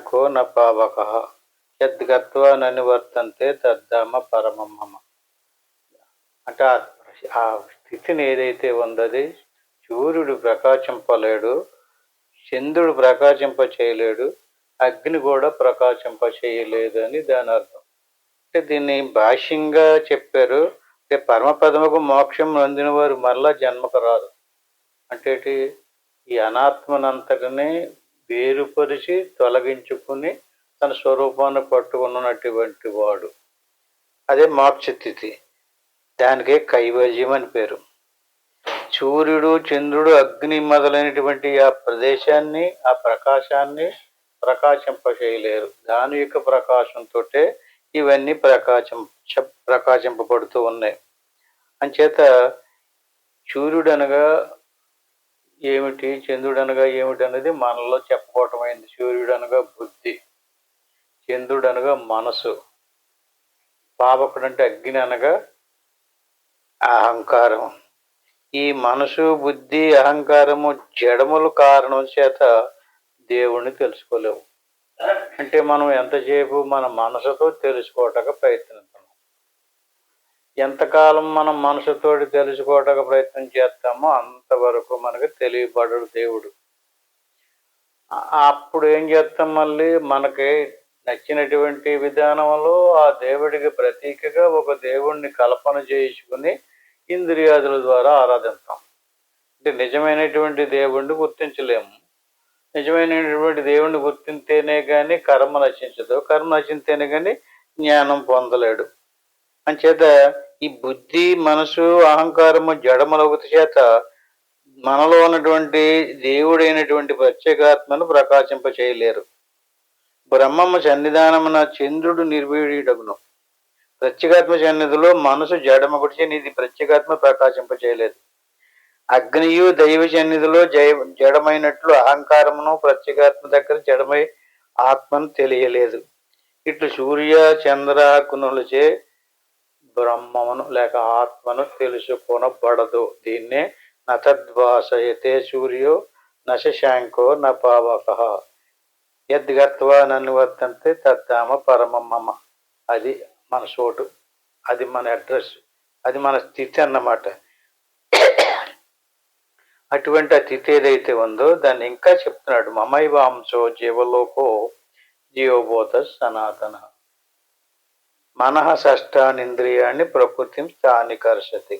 శాంకో న పావక యద్గత్వా ననివర్తంతే తద్ధామ పరమం మమ. అంటే ఆ స్థితిని ఏదైతే ఉందది సూర్యుడు ప్రకాశింపలేడు, చంద్రుడు ప్రకాశింప చేయలేడు, అగ్ని కూడా ప్రకాశింప చేయలేదు అని దాని అర్థం. అంటే దీన్ని భాష్యంగా చెప్పారు. అంటే పరమపదముకు మోక్షం అందిన వారు మరలా జన్మకు రాదు. అంటే ఈ అనాత్మనంతటిని వేరుపరిచి తొలగించుకుని తన స్వరూపాన్ని పట్టుకున్నటువంటి వాడు, అదే మోక్ష స్థితి. దానికే కైవల్యం అని పేరు. సూర్యుడు, చంద్రుడు, అగ్ని మొదలైనటువంటి ఆ ప్రదేశాన్ని, ఆ ప్రకాశాన్ని ప్రకాశింపచేయలేరు. దాని యొక్క ప్రకాశంతో ఇవన్నీ ప్రకాశింపబడుతూ ఉన్నాయి. అంచేత సూర్యుడు అనగా ఏమిటి, చంద్రుడు అనగా ఏమిటి అనేది మనలో చెప్పుకోవటమైంది. సూర్యుడు అనగా బుద్ధి, చంద్రుడు అనగా మనసు, పావకుడు అంటే అగ్ని అనగా అహంకారం. ఈ మనసు, బుద్ధి, అహంకారము జడములు కారణం చేత దేవుణ్ణి తెలుసుకోలేవు. అంటే మనం ఎంతసేపు మన మనసుతో తెలుసుకోవటానికి ప్రయత్నిస్తున్నాం. ఎంతకాలం మనం మనసుతోటి తెలుసుకోవటానికి ప్రయత్నం చేస్తామో అంతవరకు మనకు తెలియబడడు దేవుడు. అప్పుడు ఏం చేస్తాం, మళ్ళీ మనకి నచ్చినటువంటి విధానంలో ఆ దేవుడికి ప్రతీకగా ఒక దేవుణ్ణి కల్పన చేసుకుని ఇంద్రియాదుల ద్వారా ఆరాధిస్తాం. అంటే నిజమైనటువంటి దేవుణ్ణి గుర్తించలేము. నిజమైనటువంటి దేవుణ్ణి గుర్తింతేనే కానీ కర్మ నశించదు, కర్మ నశింతేనే కానీ జ్ఞానం పొందలేడు. అంచేత ఈ బుద్ధి, మనసు, అహంకారము జడములొకటి చేత మనలో ఉన్నటువంటి దేవుడైనటువంటి ప్రత్యేగాత్మను ప్రకాశింప చేయలేరు. బ్రహ్మము సన్నిధానమున చంద్రుడు నిర్వీర్యుడగును. ప్రత్యేగాత్మ సన్నిధిలో మనసు జడమొకటి ఇది ప్రత్యేగాత్మ ప్రకాశింప చేయలేదు. అగ్నియు దైవ సన్నిధిలో జడమైనట్లు అహంకారమును ప్రత్యేగాత్మ దగ్గర జడమై ఆత్మను తెలియలేదు. ఇట్లు సూర్య చంద్రాకునులచే బ్రహ్మమును లేక ఆత్మను తెలుసుకొనబడదు. దీన్నే నతద్వాసయతే సూర్యో నశశాంకో న పావక యద్గత్వా ననివర్తంతే తద్ధామ పరమం మమ. అది మన చోటు, అది మన అడ్రస్, అది మన స్థితి అన్నమాట. అటువంటి ఆ స్థితి ఏదైతే ఉందో దాన్ని ఇంకా చెప్తున్నాడు. మమైవాంశో జీవలోకో జీవబోధ సనాతన మనః షష్టానింద్రియాన్ని ప్రకృతిని స్థానికర్షతి.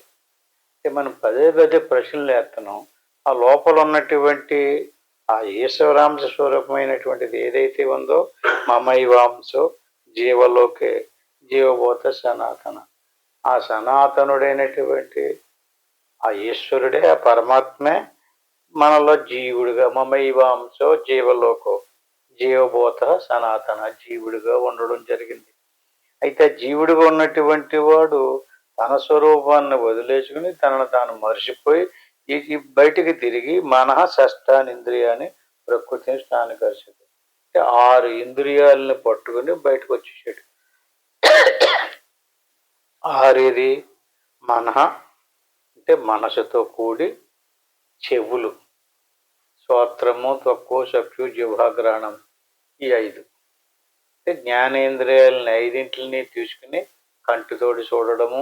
మనం పదే పదే ప్రశ్నలు వేస్తున్నాం. ఆ లోపల ఉన్నటువంటి ఆ ఈశ్వరాంశ స్వరూపమైనటువంటిది ఏదైతే ఉందో మమైవాంశో జీవలోకే జీవబోధ సనాతన, ఆ సనాతనుడైనటువంటి ఆ ఈశ్వరుడే, ఆ పరమాత్మే మనలో జీవుడిగా మమైవాంశో జీవలోకో జీవబోధ సనాతన జీవుడిగా ఉండడం జరిగింది. అయితే జీవుడిగా ఉన్నటువంటి వాడు తన స్వరూపాన్ని వదిలేసుకుని తనను తాను మరిచిపోయి ఈ బయటికి తిరిగి మనః షష్టానింద్రియాన్ని ప్రకృతిని స్థానికర్షిత. అంటే 6 ఇంద్రియాలని పట్టుకుని బయటకు వచ్చేసాడు. 6 మనః అంటే మనసుతో కూడి, చెవులు, శ్రోత్రము, త్వక్కు, చక్షు, జిహ్వాగ్రహణం, ఈ 5 అంటే జ్ఞానేంద్రియాలని 5 తీసుకుని కంటితోటి చూడడము,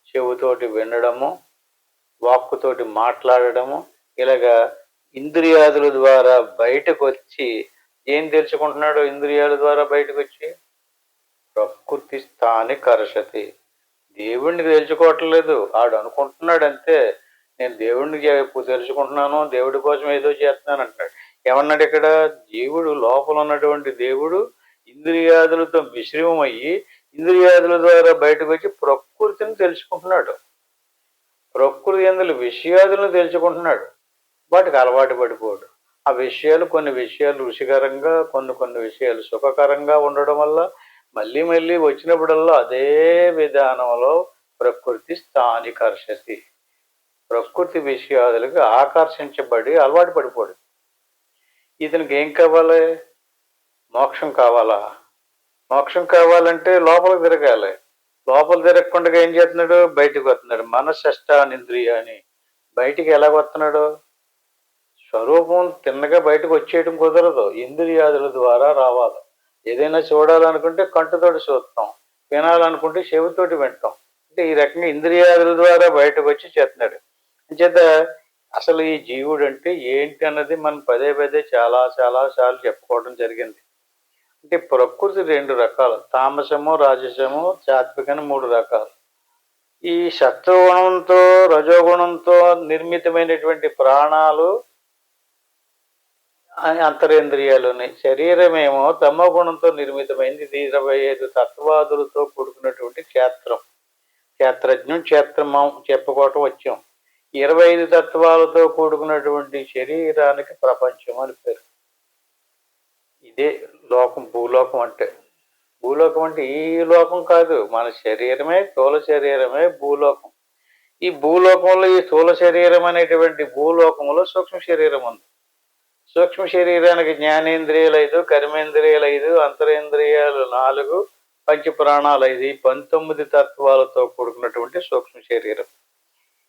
చెవుతోటి వినడము, వాక్కుతోటి మాట్లాడడము, ఇలాగా ఇంద్రియాదుల ద్వారా బయటకు వచ్చి ఏం తెలుసుకుంటున్నాడు? ఇంద్రియాల ద్వారా బయటకు వచ్చి ప్రకృతి స్థాని కర్షతి. దేవుణ్ణి తెలుసుకోవట్లేదు, ఆడు అనుకుంటున్నాడు అంతే. నేను దేవుణ్ణి తెలుసుకుంటున్నాను, దేవుడి కోసం ఏదో చేస్తున్నాను అంటున్నాడు. ఏమన్నాడు ఇక్కడ? జీవుడు లోపల ఉన్నటువంటి దేవుడు ఇంద్రియాదులతో మిశ్రమయ్యి ఇంద్రియాదుల ద్వారా బయటకు వచ్చి ప్రకృతిని తెలుసుకుంటున్నాడు. ప్రకృతి ఎందులో విషయాదులను తెలుసుకుంటున్నాడు. వాటికి అలవాటు పడిపోడు. ఆ విషయాలు, కొన్ని విషయాలు రుచికరంగా, కొన్ని విషయాలు సుఖకరంగా ఉండడం వల్ల మళ్ళీ మళ్ళీ వచ్చినప్పుడల్లా అదే విధానంలో ప్రకృతి స్థానికర్షతి, ప్రకృతి విషయాదులకు ఆకర్షించబడి అలవాటు పడిపోడు. ఇతనికి ఏం కావాలి? మోక్షం కావాలా? మోక్షం కావాలంటే లోపలికి తిరగాలి. లోపల తిరగకుండా ఏం చేస్తున్నాడు? బయటకు వస్తున్నాడు. మనశ్శష్టానింద్రియాన్ని బయటికి ఎలా వస్తున్నాడు? స్వరూపం తిన్నగా బయటకు వచ్చేయడం కుదరదు, ఇంద్రియాదుల ద్వారా రావాలి. ఏదైనా చూడాలనుకుంటే కంటితోటి చూస్తాం, వినాలనుకుంటే చెవితోటి వింటాం. అంటే ఈ రకంగా ఇంద్రియాల ద్వారా బయటకు వచ్చి చేస్తున్నాడు. అంచేత అసలు ఈ జీవుడు అంటే ఏంటి అన్నది మనం పదే పదే చాలా చాలా సార్లు చెప్పుకోవడం జరిగింది. అంటే ప్రకృతి రెండు రకాలు, తామసము, రాజసము, సాత్వికని మూడు రకాలు. ఈ సత్వగుణంతో రజోగుణంతో నిర్మితమైనటువంటి ప్రాణాలు అంతరేంద్రియాలు ఉన్నాయి. శరీరమేమో తమో గుణంతో నిర్మితమైంది. ఇది 25 తత్వాదులతో కూడుకున్నటువంటి క్షేత్రం. క్షేత్రజ్ఞం క్షేత్రమం చెప్పుకోవటం వచ్చాం. 25 తత్వాలతో కూడుకున్నటువంటి శరీరానికి ప్రపంచం అని పేరు. ఇదే లోకం, భూలోకం అంటే. భూలోకం అంటే ఈ లోకం కాదు, మన శరీరమే, స్థూల శరీరమే భూలోకం. ఈ భూలోకంలో ఈ స్థూల శరీరం అనేటువంటి భూలోకంలో సూక్ష్మ శరీరం ఉంది. సూక్ష్మ శరీరానికి జ్ఞానేంద్రియాలు 5, కర్మేంద్రియాలు 5, అంతరేంద్రియాలు 4, పంచప్రాణాలు 5, 19 తత్వాలతో కూడుకున్నటువంటి సూక్ష్మ శరీరం.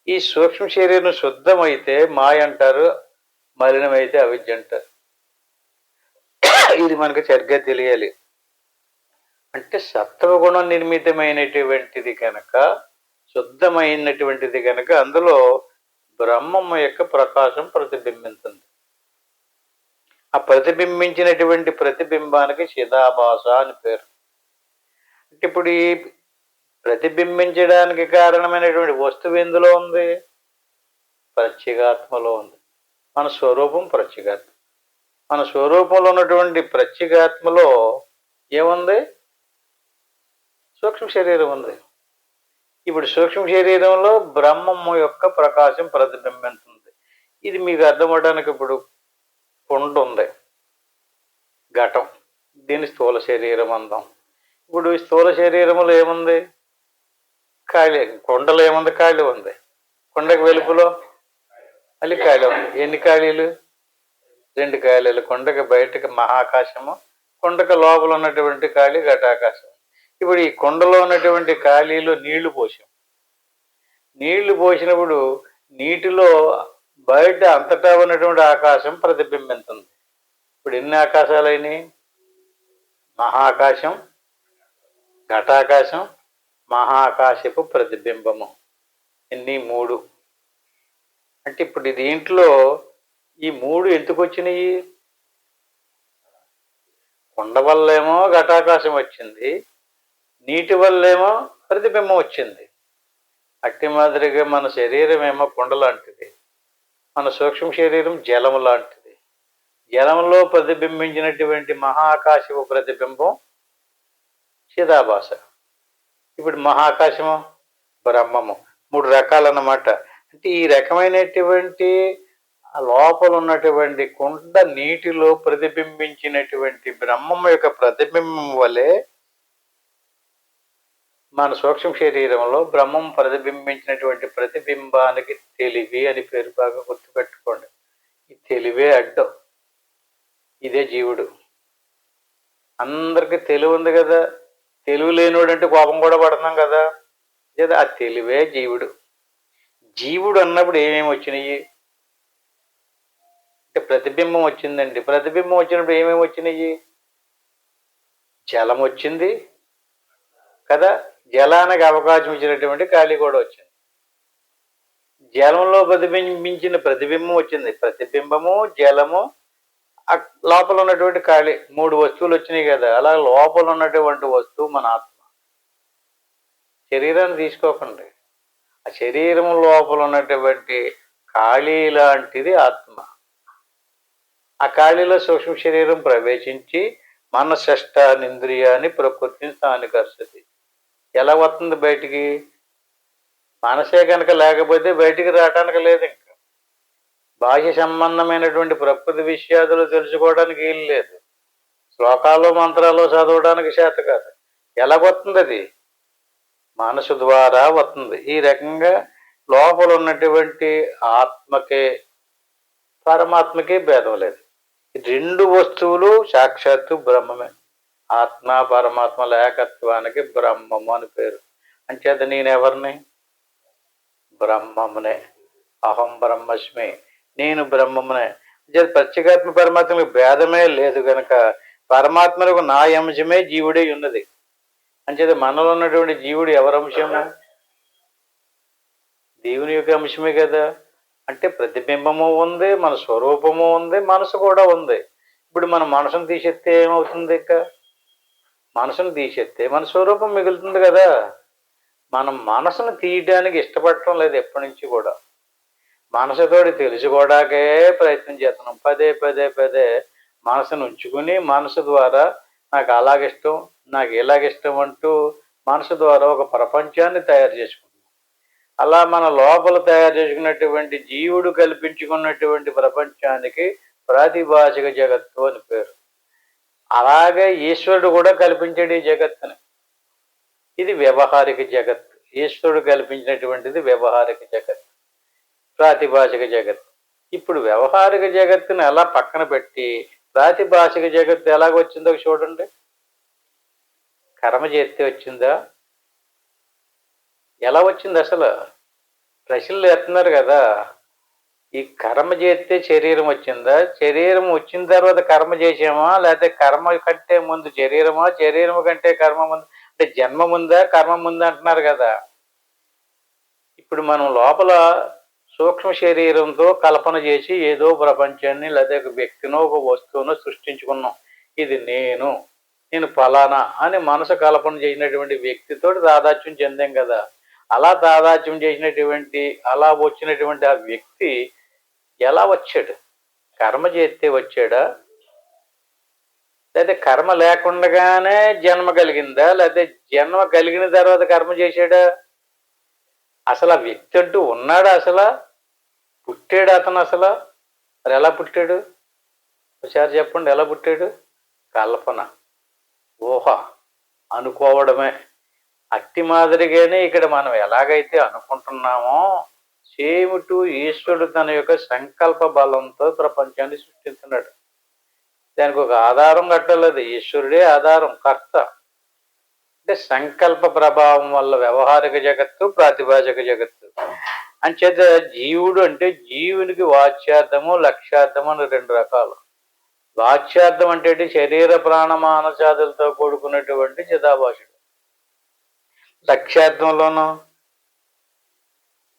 ఈ సూక్ష్మ శరీరం శుద్ధమైతే మాయ అంటారు, మలినమైతే అవిద్య అంటారు. ఇది మనకు సరిగ్గా తెలియాలి. అంటే సత్వగుణం నిర్మితమైనటువంటిది కనుక, శుద్ధమైనటువంటిది కనుక అందులో బ్రహ్మము యొక్క ప్రకాశం ప్రతిబింబించింది. ఆ ప్రతిబింబించినటువంటి ప్రతిబింబానికి చిదాభాస అని పేరు. అంటే ఇప్పుడు ఈ ప్రతిబింబించడానికి కారణమైనటువంటి వస్తువు ఎందులో ఉంది? ప్రత్యేగాత్మలో ఉంది. మన స్వరూపం ప్రత్యేగాత్మ. మన స్వరూపంలో ఉన్నటువంటి ప్రత్యేగాత్మలో ఏముంది? సూక్ష్మ శరీరం ఉంది. ఇప్పుడు సూక్ష్మ శరీరంలో బ్రహ్మము యొక్క ప్రకాశం ప్రతిబింబిస్తుంది. ఇది మీకు అర్థమవడానికి ఇప్పుడు కుండ ఉంది, ఘటం, దీని స్థూల శరీరం అందాం. ఇప్పుడు ఈ స్థూల శరీరంలో ఏముంది? ఖాళీ. కుండలో ఏముంది? ఖాళీ ఉంది. కుండకి వెలుపులో మళ్ళీ ఖాళీ ఉంది. ఎన్ని ఖాళీలు? 2 ఖాళీలు. కుండకి బయటకి మహాకాశము, కుండకి లోపల ఉన్నటువంటి ఖాళీ ఘటాకాశం. ఇప్పుడు ఈ కుండలో ఉన్నటువంటి ఖాళీలో నీళ్లు పోసాం. నీళ్లు పోసినప్పుడు నీటిలో బయట అంతటా ఉన్నటువంటి ఆకాశం ప్రతిబింబిస్తుంది. ఇప్పుడు ఎన్ని ఆకాశాలైనవి? మహాకాశం, ఘటాకాశం, మహాకాశపు ప్రతిబింబము. ఎన్ని? 3. అంటే ఇప్పుడు దీంట్లో ఈ 3 ఎందుకు వచ్చినాయి? కుండ వల్లేమో ఘటాకాశం వచ్చింది, నీటి వల్లేమో ప్రతిబింబం వచ్చింది. అట్టి మాదిరిగా మన శరీరం ఏమో కుండ లాంటిది, మన సూక్ష్మ శరీరం జలము లాంటిది. జలంలో ప్రతిబింబించినటువంటి మహాకాశపు ప్రతిబింబం చిదాభాస. ఇప్పుడు మహాకాశము, బ్రహ్మము 3 రకాలన్నమాట. అంటే ఈ రకమైనటువంటి లోపల ఉన్నటువంటి కుండ నీటిలో ప్రతిబింబించినటువంటి బ్రహ్మము యొక్క ప్రతిబింబం వలె మన సూక్ష్మ శరీరంలో బ్రహ్మం ప్రతిబింబించినటువంటి ప్రతిబింబానికి తెలివి అని పేరు. బాగా గుర్తుపెట్టుకోండి. ఈ తెలివే అడ్డం. ఇదే జీవుడు. అందరికీ తెలివి ఉంది కదా, తెలివి లేనివాడు అంటే కోపం కూడా పడుతున్నాం కదా. లేదా ఆ తెలివే జీవుడు. జీవుడు అన్నప్పుడు ఏమేమి వచ్చినాయి అంటే ప్రతిబింబం వచ్చిందండి. ప్రతిబింబం వచ్చినప్పుడు ఏమేమి వచ్చినాయి? జలం వచ్చింది కదా, జలానికి అవకాశం ఇచ్చినటువంటి ఖాళీ కూడా వచ్చింది. జలంలో ప్రతిబింబించిన ప్రతిబింబం వచ్చింది. ప్రతిబింబము, జలము, లోపల ఉన్నటువంటి ఖాళీ, 3 వస్తువులు వచ్చినాయి కదా. అలా లోపల ఉన్నటువంటి వస్తువు మన ఆత్మ. శరీరాన్ని తీసుకోకండి. ఆ శరీరం లోపల ఉన్నటువంటి ఖాళీ లాంటిది ఆత్మ. ఆ ఖాళీలో సూక్ష్మ శరీరం ప్రవేశించి మనశ్రేష్టానింద్రియాన్ని ప్రకృతిని స్థానికర్షతి. ఎలా వస్తుంది బయటికి? మనసే కనుక లేకపోతే బయటికి రావటానికి లేదు. ఇంకా బాహ్య సంబంధమైనటువంటి ప్రకృతి విషయాదులు తెలుసుకోవడానికి వీలు లేదు. శ్లోకాలు మంత్రాలు చదవడానికి చేత కాదు. ఎలాగొస్తుంది? అది మనసు ద్వారా వస్తుంది. ఈ రకంగా లోపల ఉన్నటువంటి ఆత్మకే పరమాత్మకే భేదం లేదు. 2 వస్తువులు సాక్షాత్తు బ్రహ్మమే. ఆత్మ పరమాత్మ ఏకత్వానికి బ్రహ్మము అని పేరు. అంచేత నేనెవరిని? బ్రహ్మమునే. అహం బ్రహ్మస్మి, నేను బ్రహ్మమునే. అంచేత ప్రత్యేగాత్మ పరమాత్మకి భేదమే లేదు కనుక పరమాత్మకు నా అంశమే జీవుడే ఉన్నది. అంచేత మనలో ఉన్నటువంటి జీవుడు ఎవరి అంశము? దేవుని యొక్క అంశమే కదా. అంటే ప్రతిబింబము ఉంది, మన స్వరూపము ఉంది, మనసు కూడా ఉంది. ఇప్పుడు మన మనసును తీసేస్తే ఏమవుతుంది? ఇక మనసును తీసేస్తే మన స్వరూపం మిగులుతుంది కదా. మనం మనసును తీయడానికి ఇష్టపడటం లేదు ఎప్పటి నుంచి కూడా. మనసుతోటి తెలుసుకోవడానికే ప్రయత్నం చేస్తున్నాం. పదే పదే పదే మనసును ఉంచుకుని మనసు ద్వారా నాకు అలాగిష్టం, నాకు ఇలాగిష్టం అంటూ మనసు ద్వారా ఒక ప్రపంచాన్ని తయారు చేసుకుంటాం. అలా మన లోపల తయారు చేసుకున్నటువంటి జీవుడు కల్పించుకున్నటువంటి ప్రపంచానికి ప్రాతిభాషిక జగత్తు అని పేరు. అలాగే ఈశ్వరుడు కూడా కల్పించాడు ఈ జగత్తుని. ఇది వ్యవహారిక జగత్. ఈశ్వరుడు కల్పించినటువంటిది వ్యవహారిక జగత్, ప్రాతిభాషిక జగత్. ఇప్పుడు వ్యవహారిక జగత్తుని ఎలా పక్కన పెట్టి ప్రాతిభాషిక జగత్తు ఎలాగొచ్చిందో చూడండి. కర్మ చేస్తే వచ్చిందా? ఎలా వచ్చింది అసలు? ప్రశ్నలు ఎత్తున్నారు కదా. ఈ కర్మ చేస్తే శరీరం వచ్చిందా? శరీరం వచ్చిన తర్వాత కర్మ చేసామా? లేకపోతే కర్మ కంటే ముందు శరీరమా? శరీరం కంటే కర్మ ముందు? అంటే జన్మ ముందా కర్మ ముందా అంటున్నారు కదా. ఇప్పుడు మనం లోపల సూక్ష్మ శరీరంతో కల్పన చేసి ఏదో ప్రపంచాన్ని లేదా ఒక వ్యక్తినో ఒక వస్తువునో సృష్టించుకున్నాం. ఇది నేను ఫలానా అని మనసు కల్పన చేసినటువంటి వ్యక్తితో తాదాత్మ్యం చెందాం కదా. అలా తాదాత్మ్యం చేసినటువంటి అలా వచ్చినటువంటి ఆ వ్యక్తి ఎలా వచ్చాడు? కర్మ చేస్తే వచ్చాడా? లేకపోతే కర్మ లేకుండానే జన్మ కలిగిందా? లేకపోతే జన్మ కలిగిన తర్వాత కర్మ చేశాడా? అసలు ఆ వ్యక్తి అంటూ ఉన్నాడా? అసలు పుట్టాడు అతను? అసలు మరి ఎలా పుట్టాడు? ఒకసారి చెప్పండి, ఎలా పుట్టాడు? కల్పన, ఊహ, అనుకోవడమే. అట్టి మాదిరిగానే ఇక్కడ మనం ఎలాగైతే అనుకుంటున్నామో సేమ్ టు ఈశ్వరుడు తన యొక్క సంకల్ప బలంతో ప్రపంచాన్ని సృష్టిస్తున్నాడు. దానికి ఒక ఆధారం కట్టలేదు. ఈశ్వరుడే ఆధారం, కర్త. అంటే సంకల్ప ప్రభావం వల్ల వ్యవహారిక జగత్తు, ప్రాతిభాషిక జగత్తు. అంచేత జీవుడు అంటే జీవునికి వాచ్యార్థము, లక్ష్యార్థము అని రెండు రకాలు. వాచ్యార్థం అంటే శరీర ప్రాణ మానసాదులతో కూడుకున్నటువంటి చిదాభాషుడు. లక్ష్యార్థంలోనూ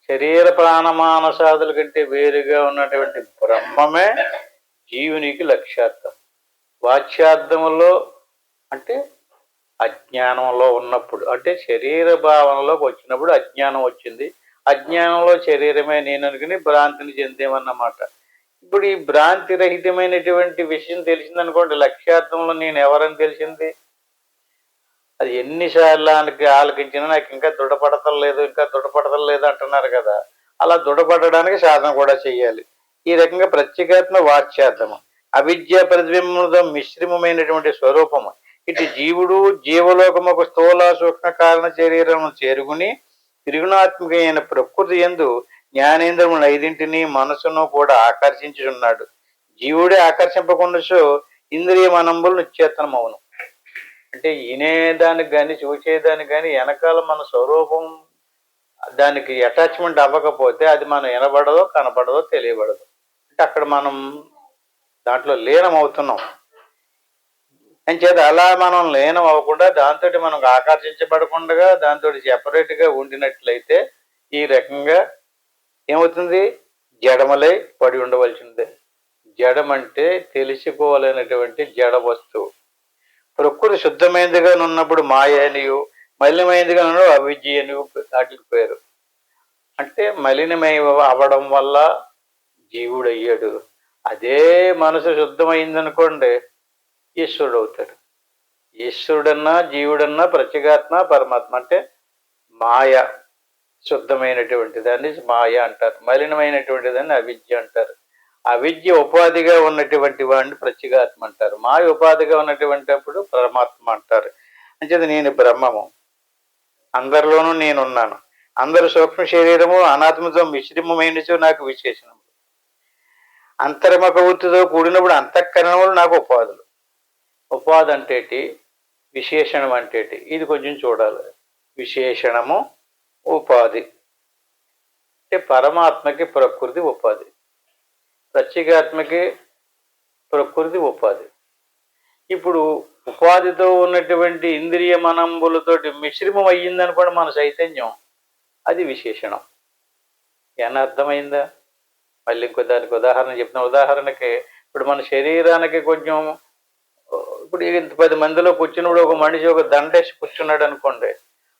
శరీర ప్రాణ మానసాదుల కంటే వేరుగా ఉన్నటువంటి బ్రహ్మమే జీవునికి లక్ష్యార్థం. వాచ్యార్థములో అంటే అజ్ఞానంలో ఉన్నప్పుడు, అంటే శరీర భావనలోకి వచ్చినప్పుడు అజ్ఞానం వచ్చింది. అజ్ఞానంలో శరీరమే నేను అనుకుని భ్రాంతిని చెందేమన్నమాట. ఇప్పుడు ఈ భ్రాంతి రహితమైనటువంటి విషయం తెలిసిందనుకోండి, లక్ష్యార్థంలో నేను ఎవరని తెలిసింది. అది ఎన్నిసార్లు ఆలకించినా నాకు ఇంకా దృఢపడతలేదు అంటున్నారు కదా. అలా దృఢపడడానికి సాధన కూడా చెయ్యాలి. ఈ రకంగా ప్రత్యేకాత్మ వాచ్యార్థము అవిద్య ప్రతిబింబంతో మిశ్రమమైనటువంటి స్వరూపము. ఇటు జీవుడు జీవలోకముకు స్థూల సూక్ష్మ కారణ శరీరము చేరుకుని త్రిగుణాత్మకమైన ప్రకృతి యందు జ్ఞానేంద్రములు ఐదింటిని మనసును కూడా ఆకర్షించున్నాడు. జీవుడే ఆకర్షింపకుండా ఇంద్రియ మనంబులు నిశ్చేతనమవును. అంటే వినేదానికి కానీ చూసేదానికి కానీ వెనకాల మన స్వరూపం దానికి అటాచ్మెంట్ అవ్వకపోతే అది మనం వినబడదో కనబడదో తెలియబడదు. అంటే అక్కడ మనం దాంట్లో లీనం అవుతున్నాం. అంచేత అలా మనం లీనం అవ్వకుండా దాంతో మనం ఆకర్షించబడకుండా దాంతో సెపరేట్గా ఉండినట్లయితే ఈ రకంగా ఏమవుతుంది? జడమలై పడి ఉండవలసిందే. జడం అంటే తెలుసుకోలేనటువంటి జడ వస్తువు. ప్రకృతి శుద్ధమైనదిగా ఉన్నప్పుడు మాయ అనియు, మలినమైనదిగా ఉన్నప్పుడు అవిద్య అని వాటికి పేరు. అంటే మలినమై అవ్వడం వల్ల జీవుడు అయ్యాడు. అదే మనసు శుద్ధమైందనుకోండి, ఈశ్వరుడు అవుతాడు. ఈశ్వరుడన్నా జీవుడన్నా ప్రత్యేగాత్మ పరమాత్మ. అంటే మాయ శుద్ధమైనటువంటి దాన్ని మాయ అంటారు, మలినమైనటువంటి దాన్ని అవిద్య అంటారు. అవిద్య ఉపాధిగా ఉన్నటువంటి వాడిని ప్రత్యేగాత్మ అంటారు, మాయ ఉపాధిగా ఉన్నటువంటిప్పుడు పరమాత్మ అంటారు. అంచేది నేను బ్రహ్మము, అందరిలోనూ నేనున్నాను. అందరు సూక్ష్మ శరీరము అనాత్మతో మిశ్రమమైనచో నాకు విశేషణము. అంతర్ముఖ వృత్తితో కూడినప్పుడు అంతఃకరణములు నాకు ఉపాధులు. ఉపాధి అంటేటి, విశేషణం అంటేటి, ఇది కొంచెం చూడాలి. విశేషణము, ఉపాధి. అంటే పరమాత్మకి ప్రకృతి ఉపాధి, ప్రత్యేగాత్మకి ప్రకృతి ఉపాధి. ఇప్పుడు ఉపాధితో ఉన్నటువంటి ఇంద్రియ మనంబులతోటి మిశ్రమం అయ్యిందనుకోండి మన చైతన్యం, అది విశేషణం. ఏమన్నా అర్థమైందా? మళ్ళీ ఇంకో దానికి ఉదాహరణ చెప్తున్నా. ఉదాహరణకి ఇప్పుడు మన శరీరానికి కొంచెం ఇప్పుడు ఇంత 10 మందిలో కూర్చున్నప్పుడు ఒక మనిషి ఒక దండేసి కూర్చున్నాడు అనుకోండి,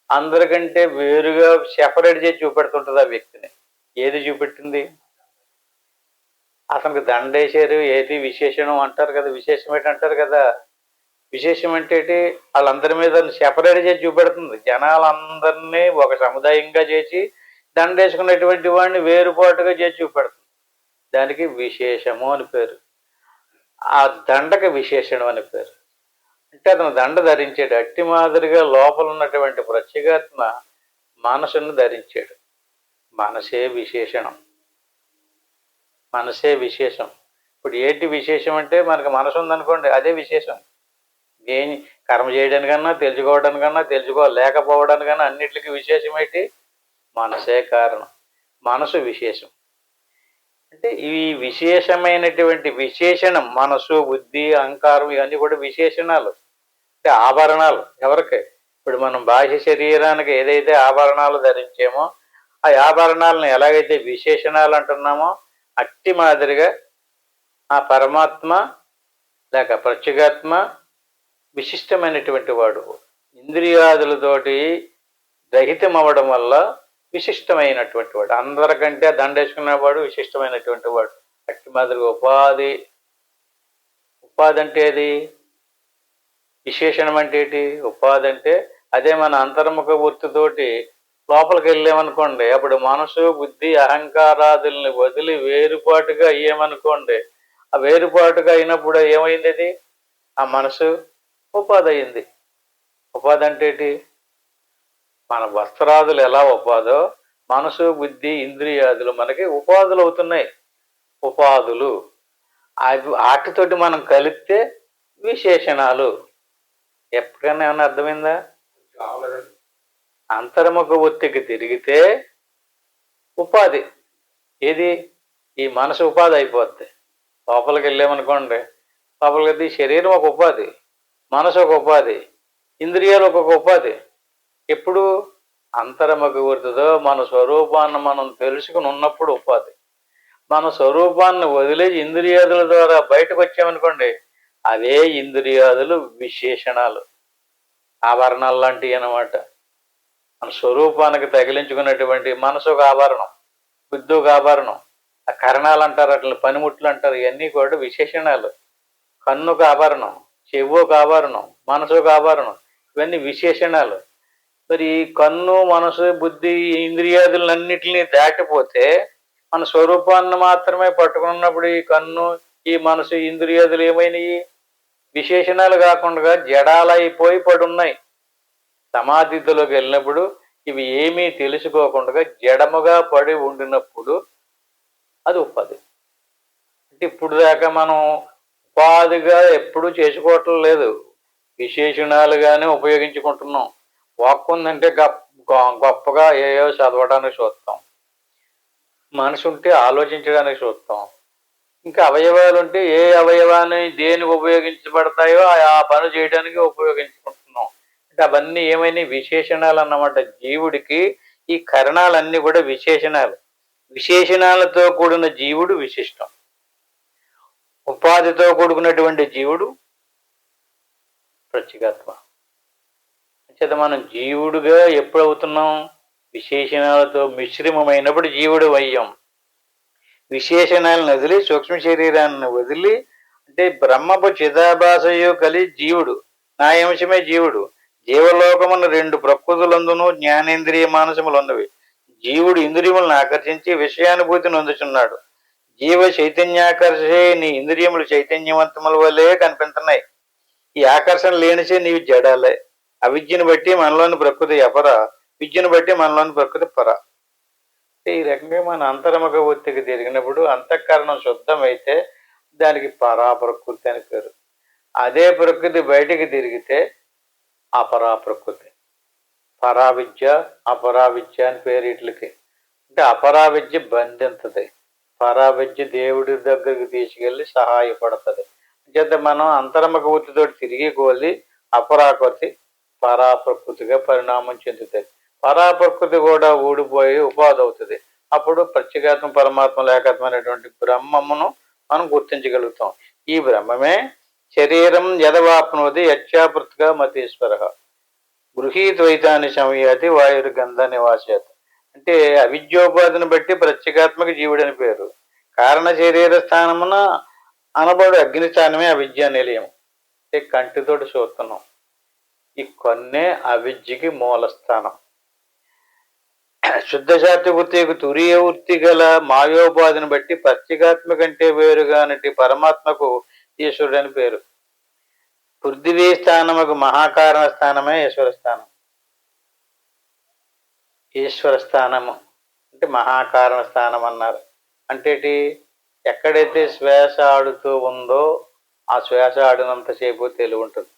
అందరికంటే వేరుగా సెపరేట్ చేసి చూపెడుతుంటుంది ఆ వ్యక్తిని. ఏది చూపెట్టింది? అతనికి దండేశారు, ఏది విశేషణం అంటారు కదా, విశేషం ఏంటంటారు కదా. విశేషం అంటే ఏంటి? వాళ్ళందరి మీద సెపరేట్ చేసి చూపెడుతుంది. జనాలందరినీ ఒక సముదాయంగా చేసి దండేసుకున్నటువంటి వాడిని వేరుపాటుగా చేసి చూపెడుతుంది. దానికి విశేషము అని పేరు. ఆ దండకి విశేషణం అని పేరు. అంటే అతను దండ ధరించాడు. అట్టి మాదిరిగా లోపల ఉన్నటువంటి ప్రత్యేగాత్మ మనసును ధరించాడు. మనసే విశేషణం. మనసే విశేషం. ఇప్పుడు ఏంటి విశేషం అంటే మనకు మనసు ఉందనుకోండి, అదే విశేషం. ఏం కర్మ చేయడానికన్నా, తెలుసుకోవడానికన్నా, తెలుసుకోలేకపోవడానికన్నా అన్నిటికీ విశేషం ఏంటి? మనసే కారణం. మనసు విశేషం. అంటే ఈ విశేషమైనటువంటి విశేషణం మనసు, బుద్ధి, అహంకారం ఇవన్నీ కూడా విశేషణాలు. అంటే ఆభరణాలు. ఎవరికి? ఇప్పుడు మనం బాహ్య శరీరానికి ఏదైతే ఆభరణాలు ధరించామో ఆ ఆభరణాలను ఎలాగైతే విశేషణాలు అంటున్నామో అట్టి మాదిరిగా ఆ పరమాత్మ లేక ప్రత్యేగాత్మ విశిష్టమైనటువంటి వాడు. ఇంద్రియాదులతోటి రహితం అవ్వడం వల్ల విశిష్టమైనటువంటి వాడు. అందరికంటే దండేసుకున్నవాడు విశిష్టమైనటువంటి వాడు. అట్టి మాదిరిగా ఉపాధి. ఉపాధి అంటే ఏది? విశేషణం అంటే ఏంటి? ఉపాధి అంటే అదే మన అంతర్ముఖ వృత్తితోటి లోపలికి వెళ్ళామనుకోండి, అప్పుడు మనసు, బుద్ధి, అహంకారాదుల్ని వదిలి వేరుపాటుగా అయ్యామనుకోండి, ఆ వేరుపాటుగా అయినప్పుడు ఏమైంది? అది ఆ మనసు ఉపాధి అయింది. ఉపాధి అంటే ఏంటి? మన వస్త్రాదులు ఎలా ఉపాధో మనసు, బుద్ధి, ఇంద్రియాదులు మనకి ఉపాధులు అవుతున్నాయి. ఉపాధులు అవి వాటితోటి మనం కలిపితే విశేషణాలు. ఎప్పటికైనా ఏమన్నా అర్థమైందా? అంతర్ముఖ వృత్తికి తిరిగితే ఉపాధి ఏది? ఈ మనసు ఉపాధి అయిపోద్ది. లోపలికి వెళ్ళామనుకోండి, లోపలికి శరీరం ఒక ఉపాధి, మనసు ఒక ఉపాధి, ఇంద్రియాలు ఒక్కొక్క ఉపాధి. ఎప్పుడు? అంతర్ముఖ వృత్తితో మన స్వరూపాన్ని మనం తెలుసుకుని ఉన్నప్పుడు ఉపాధి. మన స్వరూపాన్ని వదిలేసి ఇంద్రియాదుల ద్వారా బయటకు వచ్చామనుకోండి, అవే ఇంద్రియాదులు విశేషణాలు, ఆభరణాలు లాంటివి అన్నమాట. మన స్వరూపానికి తగిలించుకున్నటువంటి మనసు ఒక ఆభరణం, బుద్ధి ఒక ఆభరణం, ఆ కరణాలు అంటారు, అట్లా పనిముట్లు అంటారు, ఇవన్నీ కూడా విశేషణాలు. కన్ను ఒక ఆభరణం, చెవు ఒక ఆభరణం, మనసు ఒక ఆభరణం, ఇవన్నీ విశేషణాలు. మరి ఈ కన్ను, మనసు, బుద్ధి, ఇంద్రియాదులన్నిటిని దాటిపోతే మన స్వరూపాన్ని మాత్రమే పట్టుకున్నప్పుడు ఈ కన్ను, ఈ మనసు, ఇంద్రియాదులు ఏమైనాయి? విశేషణాలు కాకుండా జడాలైపోయి పడున్నాయి. సమాధిలోకి వెళ్ళినప్పుడు ఇవి ఏమీ తెలుసుకోకుండా జడముగా పడి ఉండినప్పుడు అది ఉపాధి. అంటే ఇప్పుడు దాకా మనం ఉపాధిగా ఎప్పుడూ చేసుకోవటం లేదు, విశేషణాలుగానే ఉపయోగించుకుంటున్నాం. వాక్కు ఉందంటే గొప్పగా ఏయో చదవడానికి చూస్తాం, మనసు ఉంటే ఆలోచించడానికి చూస్తాం, ఇంకా అవయవాలు ఉంటే ఏ అవయవాన్ని దేనికి ఉపయోగించబడతాయో ఆ పని చేయడానికి ఉపయోగించుకుంటున్నాం. అంటే అవన్నీ ఏమైనా విశేషణాలు అన్నమాట. జీవుడికి ఈ కరణాలన్నీ కూడా విశేషణాలు. విశేషణాలతో కూడిన జీవుడు విశిష్టం. ఉపాధితో కూడుకున్నటువంటి జీవుడు ప్రత్యేగాత్మ. చేత మనం జీవుడుగా ఎప్పుడు అవుతున్నాం? విశేషణాలతో మిశ్రమమైనప్పుడు జీవుడు అయ్యాం. విశేషణాలను వదిలి సూక్ష్మ శరీరాన్ని వదిలి, అంటే బ్రహ్మపు చిదాభాసయు కలి జీవుడు, నా అంశమే జీవుడు. జీవలోకమున 2 ప్రకృతులందును జ్ఞానేంద్రియ మానసములు ఉన్నవి. జీవుడు ఇంద్రియములను ఆకర్షించి విషయానుభూతిని అందుచున్నాడు. జీవ చైతన్యాకర్షే నీ ఇంద్రియములు చైతన్యవంతముల వల్లే కనిపిస్తున్నాయి. ఈ ఆకర్షణ లేనిచే నీవు జడాలే. అవిద్యను బట్టి మనలోని ప్రకృతి అపర, విద్యను బట్టి మనలోని ప్రకృతి పర. ఈ రకంగా మన అంతర్ముఖ వృత్తికి తిరిగినప్పుడు అంతఃకరణం శుద్ధమైతే దానికి పరాప్రకృతి అని పేరు. అదే ప్రకృతి బయటికి తిరిగితే అపరాప్రకృతి. పరావిద్య, అపరావిద్య అని పేరు వీటికి. అంటే అపరావిద్య బంధింతది, పరావిద్య దేవుడి దగ్గరికి తీసుకెళ్ళి సహాయపడుతుంది. అంచేత మనం అంతర్ముఖ వృత్తితో తిరిగి కోలి అపరాకృతి పరాప్రకృతిగా పరిణామం చెందుతుంది. పరాప్రకృతి కూడా ఊడిపోయి ఉపాధి అవుతుంది. అప్పుడు ప్రత్యేగాత్మ పరమాత్మ లేకత్వమైనటువంటి బ్రహ్మమును మనం గుర్తించగలుగుతాం. ఈ బ్రహ్మమే శరీరం యదవాప్నోది యచ్చాపృతిగా మతీశ్వర గృహీద్వైతాన్ని సమయాతి వాయుర్గంధ నివాసేత. అంటే అవిద్యోపాధిని బట్టి ప్రత్యేగాత్మక జీవుడని పేరు. కారణ శరీర స్థానమున అనబడు అగ్ని స్థానమే అవిద్యా నిలయం. అంటే కంటితోటి చూస్తున్నాం. ఈ కొన్నే అవిద్యకి మూలస్థానం. శుద్ధ శాస్త్ర వృత్తికి తురియ వృత్తి గల మాయోపాధిని బట్టి ప్రత్యేగాత్మ కంటే వేరుగానటి పరమాత్మకు ఈశ్వరుడు అని పేరు. పృథివీ స్థానముకు మహాకారణ స్థానమే ఈశ్వర స్థానం. ఈశ్వర స్థానము అంటే మహాకారణ స్థానం అన్నారు. అంటే ఎక్కడైతే శ్వాస ఆడుతూ ఉందో ఆ శ్వాస ఆడినంతసేపు తెలివి ఉంటుంది.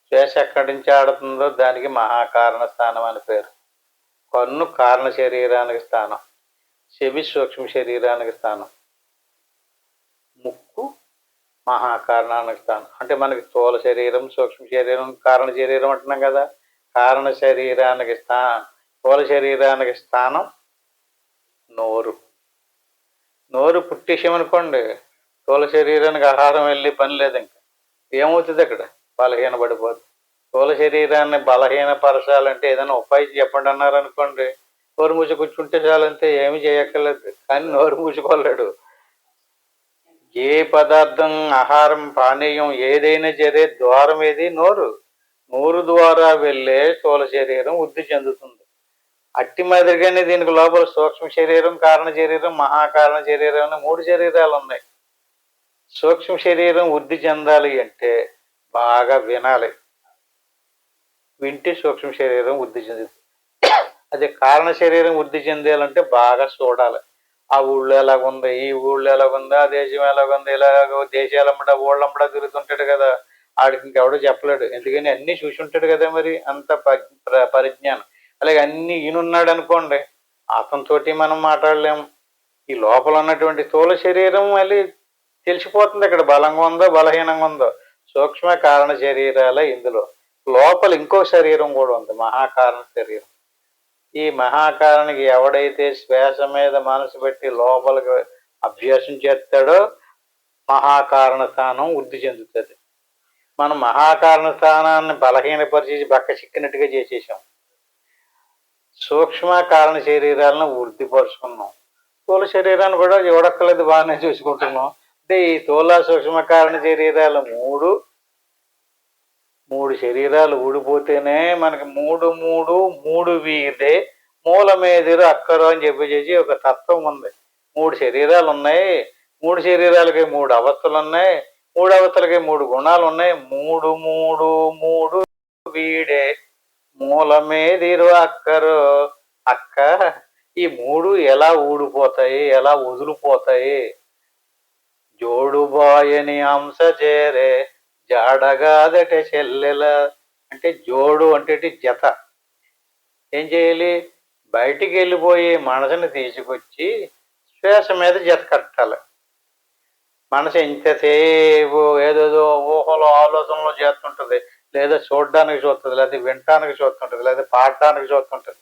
శ్వాస ఎక్కడి నుంచి ఆడుతుందో దానికి మహాకారణ స్థానం అని పేరు. కన్ను కారణ శరీరానికి స్థానం, చెవి సూక్ష్మ శరీరానికి స్థానం, ముక్కు మహాకారణానికి స్థానం. అంటే మనకి స్థూల శరీరం, సూక్ష్మ శరీరం, కారణ శరీరం అంటున్నాం కదా. కారణ శరీరానికి స్థూల శరీరానికి స్థానం నోరు. నోరు పుట్టేసామనుకోండి, స్థూల శరీరానికి ఆహారం వెళ్ళి పని లేదు. ఇంకా ఏమవుతుంది అక్కడ? బలహీన పడిపోతుంది. స్థూల శరీరాన్ని బలహీనపరచాలంటే ఏదైనా ఉపాయం చెప్పండి అన్నారు అనుకోండి, నోరు మూసి కూర్చుంటే చాలంతే, ఏమి చేయక్కర్లేదు. కానీ నోరు మూసుకోలేడు. ఏ పదార్థం, ఆహారం, పానీయం ఏదైనా సరే ద్వారం ఏది? నోరు. నోరు ద్వారా వెళ్ళే స్థూల శరీరం వృద్ధి చెందుతుంది. అట్టి మాదిరిగానే దీనికి లోపల సూక్ష్మ శరీరం, కారణ శరీరం, మహాకారణ శరీరం అని 3 శరీరాలు ఉన్నాయి. సూక్ష్మ శరీరం వృద్ధి చెందాలి అంటే బాగా వినాలి. వింటే సూక్ష్మ శరీరం వృద్ధి చెందుతుంది. అదే కారణ శరీరం వృద్ధి చెందాలంటే బాగా చూడాలి. ఆ ఊళ్ళో ఎలాగుంది, ఈ ఊళ్ళో ఎలాగుంది, ఆ దేశం ఎలాగుంది, ఇలాగ దేశాలమ్మడా ఊళ్ళమ్మడా తిరుగుతుంటాడు కదా. ఆడికి ఇంకెవడో చెప్పలేడు. ఎందుకని అన్నీ చూసి ఉంటాడు కదా. మరి అంత పరిజ్ఞానం. అలాగే అన్ని ఈయనున్నాడు అనుకోండి, అతనితోటి మనం మాట్లాడలేము. ఈ లోపల ఉన్నటువంటి స్థూల శరీరం మళ్ళీ తెలిసిపోతుంది ఇక్కడ బలంగా ఉందో బలహీనంగా ఉందో. సూక్ష్మ కారణ శరీరాల ఇందులో లోపల ఇంకో శరీరం కూడా ఉంది, మహాకారణ శరీరం. ఈ మహాకారణకి ఎవడైతే శ్వాస మీద మనసు పెట్టి లోపలికి అభ్యాసం చేస్తాడో మహాకారణ స్థానం వృద్ధి చెందుతుంది. మనం మహాకారణ స్థానాన్ని బలహీనపరిచేసి బక్క చిక్కినట్టుగా చేసేసాం. సూక్ష్మ కారణ శరీరాలను వృద్ధిపరుచుకున్నాం. స్థూల శరీరాన్ని కూడా ఎవడక్కలేదు బాగానే చూసుకుంటున్నాం. అంటే ఈ స్థూల సూక్ష్మ కారణ శరీరాలు మూడు శరీరాలు ఊడిపోతేనే మనకి మూడు వీదే మూలమేదిరు అక్కరు అని చెప్పేసి ఒక తత్వం ఉంది. 3 శరీరాలు ఉన్నాయి. 3 శరీరాలకి 3 అవస్థలు ఉన్నాయి. 3 అవస్థలకి 3 గుణాలు ఉన్నాయి. మూడు వీడే మూలమేదిరు అక్కరు. అక్క ఈ 3 ఎలా ఊడిపోతాయి, ఎలా వదిలిపోతాయి? జోడుబాయని అంశ చేరే జాడగాదట చెల్లెల. అంటే జోడు అంటే జత. ఏం చేయాలి? బయటికి వెళ్ళిపోయి మనసుని తీసుకొచ్చి శ్వాస మీద జత కట్టాలి. మనసు ఎంతసేపు ఏదేదో ఊహలో ఆలోచనలో చేస్తుంటుంది, లేదా చూడడానికి చూస్తుంది, లేదా వినటానికి చూస్తుంటుంది, లేదా పాడటానికి చూస్తుంటుంది.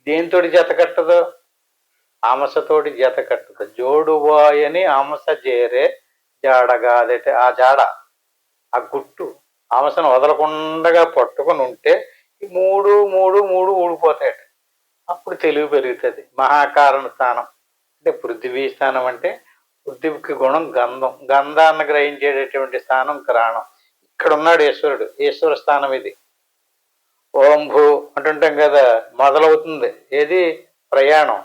దేనితోటి జత కట్టదు? ఆమసతోటి జత కట్టదు. జోడుబాయని ఆమస చేరే జాడగాదట. ఆ జాడ, ఆ గుట్టు ఆమసను వదలకుండా పట్టుకుని ఉంటే ఈ మూడు ఊడిపోతాయట. అప్పుడు తెలివి పెరుగుతుంది. మహాకారణ స్థానం అంటే పృథివీ స్థానం. అంటే పృథివికి గుణం గంధం. గంధాన్ని గ్రహించేటటువంటి స్థానం గ్రహణం. ఇక్కడ ఉన్నాడు ఈశ్వరుడు. ఈశ్వర స్థానం ఇది. ఓం భూ అంటుంటాం కదా, మొదలవుతుంది ఏది? ప్రయాణం.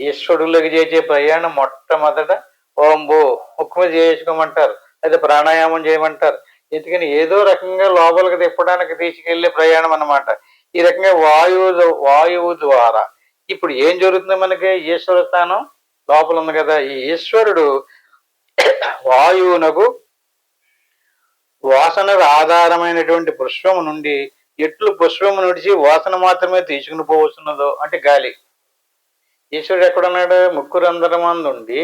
ఈశ్వరుడిలోకి చేసే ప్రయాణం మొట్టమొదట ఓం భూ ముఖ్యమ చేసుకోమంటారు, లేదా ప్రాణాయామం చేయమంటారు. ఎందుకని ఏదో రకంగా లోపలికి తిప్పడానికి తీసుకెళ్లే ప్రయాణం అన్నమాట. ఈ రకంగా వాయువు ద్వారా ఇప్పుడు ఏం జరుగుతుంది? మనకి ఈశ్వర స్థానం లోపల ఉంది కదా. ఈ ఈశ్వరుడు వాయువునకు వాసనకు ఆధారమైనటువంటి పుష్పము నుండి ఎట్లు పుష్పము నుడిచి వాసన మాత్రమే తీసుకుని పోవచ్చున్నదో అంటే గాలి. ఈశ్వరుడు ఎక్కడున్నాడు? ముక్కు రంధ్రమందుండి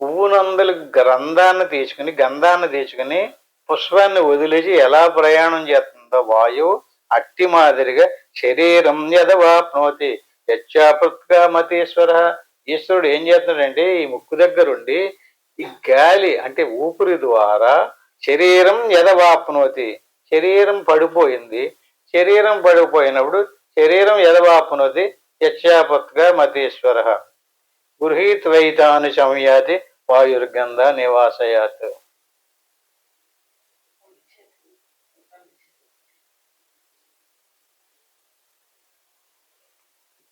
పువ్వునందలు గంధాన్ని తీసుకుని పుష్పాన్ని వదిలేసి ఎలా ప్రయాణం చేస్తుందో వాయువు, అట్టి మాదిరిగా శరీరం యదవాప్నోతి యచ్చాపృత్గా మతీశ్వర. ఈశ్వరుడు ఏం చేస్తున్నాడంటే ఈ ముక్కు దగ్గరుండి ఈ గాలి అంటే ఊపిరి ద్వారా శరీరం యదవాప్నోతి, శరీరం పడిపోయింది. శరీరం పడిపోయినప్పుడు శరీరం యదవాప్నోతి యచ్చాపృత్గా మతీశ్వర గృహీత్వైతాను సంయాతి వాయుర్గంధ నివాసయాత్.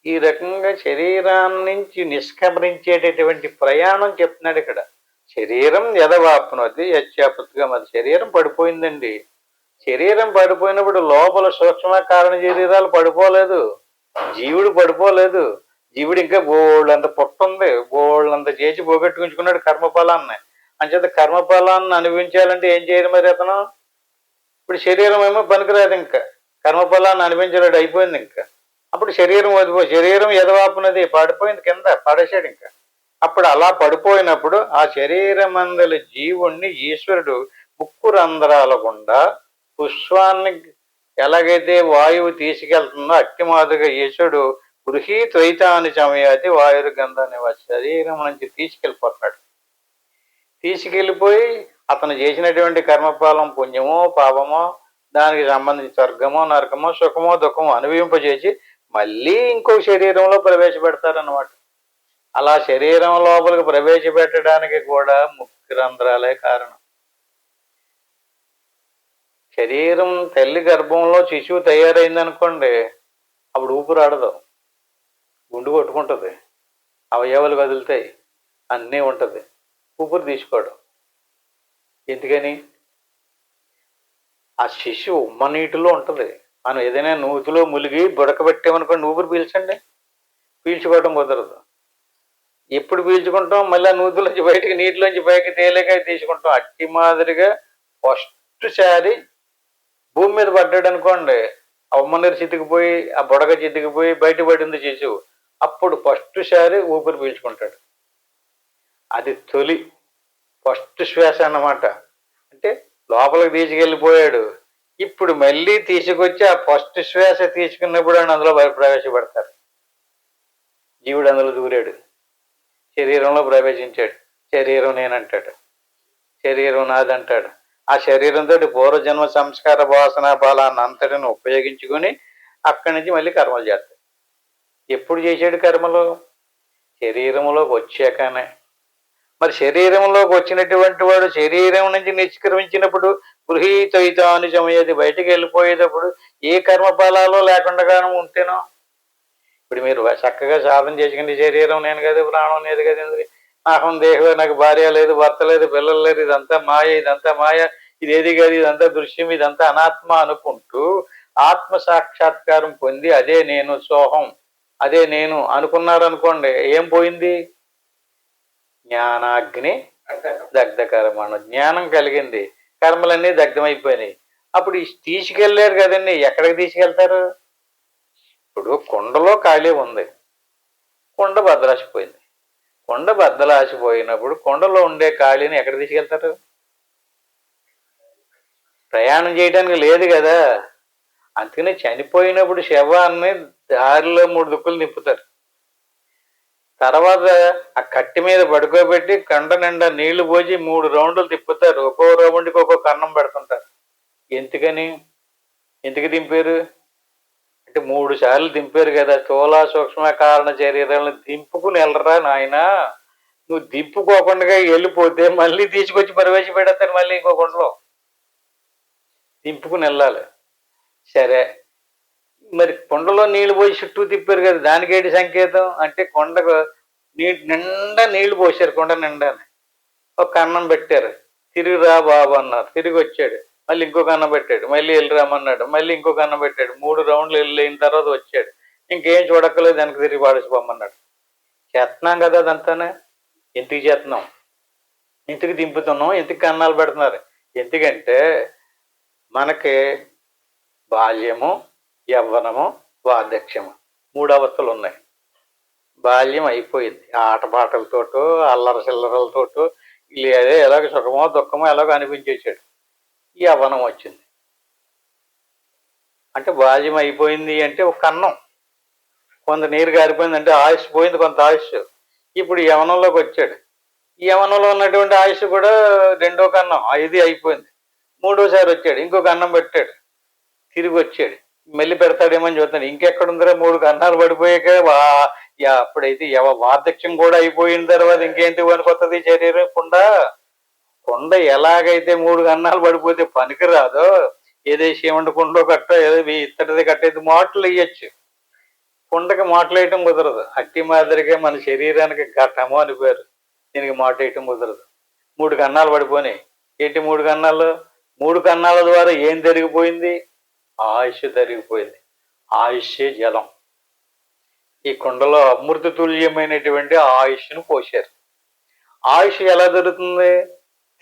ఈ రకంగా శరీరాన్ని నుంచి నిష్క్రమించేటటువంటి ప్రయాణం చెప్తున్నాడు ఇక్కడ. శరీరం యదవాప్నోతి యచ్చాపృత్గా మరి శరీరం పడిపోయిందండి. శరీరం పడిపోయినప్పుడు లోపల సూక్ష్మ కారణ శరీరాలు పడిపోలేదు, జీవుడు పడిపోలేదు. జీవుడు ఇంకా బోళ్ళంత పుట్టుంది, బోళ్ళంత చేసి పోగొట్టుకుంటున్నాడు కర్మఫలాన్ని. అంచేత కర్మఫలాన్ని అనుభవించాలంటే ఏం చేయాలి మరి అతను? ఇప్పుడు శరీరం ఏమో పనికిరాదు, ఇంకా కర్మఫలాన్ని అనుభవించలేడు, అయిపోయింది. ఇంకా అప్పుడు శరీరం ఎదవాపునది పడిపోయింది, కింద పడేశాడు. ఇంకా అప్పుడు అలా పడిపోయినప్పుడు ఆ శరీరమందలి జీవుణ్ణి ఈశ్వరుడు ముక్కు రంధ్రాల గుండా పుష్పాన్ని ఎలాగైతే వాయువు తీసుకెళ్తుందో అట్టి మాదిరిగా ఈశ్వరుడు గృహీత్వైతాని సమయాతి వాయురు గంధాన్ని శరీరం నుంచి తీసుకెళ్ళిపోతాడు. తీసుకెళ్ళిపోయి అతను చేసినటువంటి కర్మఫలం పుణ్యమో పాపమో దానికి సంబంధించి స్వర్గమో నరకమో సుఖమో దుఃఖమో అనుభవింపజేసి మళ్ళీ ఇంకో శరీరంలో ప్రవేశపెడతారన్నమాట. అలా శరీరం లోపలికి ప్రవేశపెట్టడానికి కూడా ముక్కు రంధ్రాలే కారణం. శరీరం తల్లి గర్భంలో శిశువు తయారైందనుకోండి, అప్పుడు ఊపిరాడదు, గుండు కొట్టుకుంటుంది, అవయవాలు కదులుతాయి, అన్నీ ఉంటుంది, ఊపిరి తీసుకోవడం. ఎందుకని? ఆ శిశువు ఉమ్మ నీటిలో ఉంటుంది. మనం ఏదైనా నూతిలో ములిగి బుడకబెట్టామనుకోండి, ఊపిరి పీల్చండి, పీల్చుకోవడం కుదరదు. ఎప్పుడు పీల్చుకుంటాం? మళ్ళీ ఆ నూతిలోంచి బయటకి నీటిలోంచి పైకి తేలిక తీసుకుంటాం. అట్టి మాదిరిగా ఫస్ట్ సారి భూమి మీద పడ్డాడు అనుకోండి, ఆ ఉమ్మ నీరు చితికిపోయి ఆ బుడగ చితికిపోయి బయటపడింది శిశువు, అప్పుడు ఫస్ట్ సారి ఊపిరి పీల్చుకుంటాడు. అది తొలి ఫస్ట్ శ్వాస అన్నమాట. అంటే లోపలికి తీసుకెళ్ళిపోయాడు, ఇప్పుడు మళ్ళీ తీసుకొచ్చి ఆ ఫస్ట్ శ్వాస తీసుకున్నప్పుడు అని అందులో ప్రవేశపెడతారు. జీవుడు అందులో దూరాడు, శరీరంలో ప్రవేశించాడు. శరీరం నేనంటాడు, శరీరం నాదంటాడు. ఆ శరీరంతో పూర్వజన్మ సంస్కార వాసన బలాన్ని అంతటిని ఉపయోగించుకొని అక్కడి నుంచి మళ్ళీ కర్మలు చేస్తాడు. ఎప్పుడు చేశాడు కర్మలు? శరీరంలోకి వచ్చాకనే. మరి శరీరంలోకి వచ్చినటువంటి వాడు శరీరం నుంచి నిష్క్రమించినప్పుడు గృహీతైతాను సమయది బయటికి వెళ్ళిపోయేటప్పుడు ఏ కర్మఫలాలు లేకుండా ఉంటేనో. ఇప్పుడు మీరు చక్కగా సాధన చేసుకుని శరీరం నేను కదా, ప్రాణం లేదు కదా, అహం దేహం, నాకు భార్య లేదు, భర్త లేదు, పిల్లలు లేదు, ఇదంతా మాయ, ఇదంతా మాయ, ఇదేది కాదు, ఇదంతా దృశ్యం, ఇదంతా అనాత్మ అనుకుంటూ ఆత్మ సాక్షాత్కారం పొంది అదే నేను, సోహం, అదే నేను అనుకున్నారనుకోండి, ఏం పోయింది? జ్ఞానాగ్ని దగ్ధకరమణ. జ్ఞానం కలిగింది, కర్మలన్నీ దగ్ధమైపోయినాయి. అప్పుడు తీసుకెళ్ళారు కదండి, ఎక్కడికి తీసుకెళ్తారు? ఇప్పుడు కుండలో ఖాళీ ఉంది, కుండ బద్దలాసిపోయింది. కుండ బద్దలాసిపోయినప్పుడు కుండలో ఉండే ఖాళీని ఎక్కడ తీసుకెళ్తారు? ప్రయాణం చేయడానికి లేదు కదా. అందుకని చనిపోయినప్పుడు శవాన్ని దారిలో 3 దిక్కులు నింపుతారు. తర్వాత ఆ కట్టి మీద పడుకోబెట్టి కండ నిండా నీళ్లు పోసి 3 రౌండ్లు తిప్పుతారు. ఒక్కో రౌండ్కి ఒక్కొక్క అన్నం పెడుతుంటారు. ఎందుకని? ఎందుకు దింపారు అంటే 3 సార్లు దింపారు కదా. స్థూల సూక్ష్మ కారణ శరీరాలను దింపుకుని వెళ్ళరా నాయన. నువ్వు దింపుకోకుండా వెళ్ళిపోతే మళ్ళీ తీసుకొచ్చి ప్రవేశపెడతారు, మళ్ళీ ఇంకో కుండలో దింపుకుని వెళ్ళాలి. సరే, మరి కుండలో నీళ్లు పోసి చుట్టూ తిప్పారు కదా, దానికేంటి సంకేతం అంటే కొండకు నిండా నీళ్లు పోసారు, కొండ నిండాని. ఒక అన్నం పెట్టారు, తిరిగి రా బాబు అన్నారు, తిరిగి వచ్చాడు. మళ్ళీ ఇంకొక అన్నం పెట్టాడు, మళ్ళీ వెళ్ళి రమ్మన్నాడు, మళ్ళీ ఇంకొక అన్నం పెట్టాడు. 3 రౌండ్లు వెళ్ళిన తర్వాత వచ్చాడు. ఇంకేం చూడక్కలేదు, వెనక్కి తిరిగి పాడేసిపోమన్నాడు. చేస్తున్నాం కదా అదంతానే. ఎందుకు చేస్తున్నాం? ఎందుకు దింపుతున్నాం? ఎందుకు అన్నాలు పెడుతున్నారు? ఎందుకంటే మనకి బాల్యము, యవ్వనము, వార్ధక్యము 3 అవస్థలు ఉన్నాయి. బాల్యం అయిపోయింది. ఆటపాటలతోటో, అల్లరి చిల్లరలతోటో అదే ఎలాగ సుఖమో దుఃఖమో ఎలాగో అనిపించేసాడు. యవ్వనం వచ్చింది. అంటే బాల్యం అయిపోయింది అంటే ఒక కన్నం. కొంత నీరు గారిపోయింది అంటే ఆయుష్ పోయింది, కొంత ఆయుష్. ఇప్పుడు యవనంలోకి వచ్చాడు. ఈ యవనంలో ఉన్నటువంటి ఆయుష్ కూడా రెండో కన్నం ఇది అయిపోయింది. మూడోసారి వచ్చాడు, ఇంకొక అన్నం పెట్టాడు, తిరిగి వచ్చాడు. మళ్ళీ పెడతాడేమో అని చూస్తాడు. ఇంకెక్కడుందిరా, 3 కన్నాలు పడిపోయాక అప్పుడైతే వార్ధక్యం కూడా అయిపోయిన తర్వాత ఇంకేంటి పనికొత్తది శరీరం? కుండ ఎలాగైతే 3 కన్నాలు పడిపోతే పనికి రాదో, ఏదో శివండి కుండలో కట్ట, ఏదో ఇత్తడిది కట్టేది మాటలు వేయచ్చు. కుండకి మాటలు వేయటం కుదరదు. అట్టి మాదిరిగా మన శరీరానికి ఘటము అని పేరు. దీనికి మాట వేయటం కుదరదు. 3 కన్నాలు పడిపోయినాయి. ఏంటి 3 కన్నాలు? 3 కన్నాల ద్వారా ఏం జరిగిపోయింది? ఆయుష్ జరిగిపోయింది. ఆయుష్యే జలం. ఈ కుండలో అమృత తుల్యమైనటువంటి ఆయుష్ను పోశారు. ఆయుష్ ఎలా దొరుకుతుంది?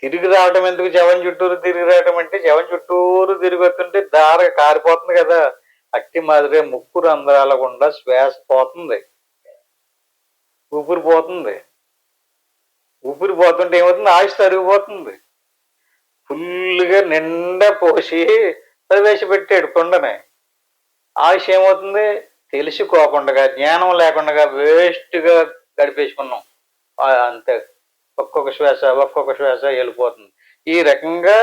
తిరిగి రావటం ఎందుకు? జవం చుట్టూరు తిరిగి రావటం అంటే జవం చుట్టూరు తిరిగి వస్తుంటే దార కారిపోతుంది కదా. అట్టి మాదిరి ముక్కు రంధ్రాల గుండా శ్వాస పోతుంది, ఊపిరి పోతుంది. ఊపిరి పోతుంటే ఏమవుతుంది? ఆయుష్ తరిగిపోతుంది. ఫుల్గా నిండా పోసి ప్రవేశపెట్టాడు కుండని. ఆయుష్ ఏమవుతుంది? తెలుసుకోకుండా, జ్ఞానం లేకుండా వేస్ట్గా గడిపేసుకున్నాం. అంతే, ఒక్కొక్క శ్వాస వెళ్ళిపోతుంది. ఈ రకంగా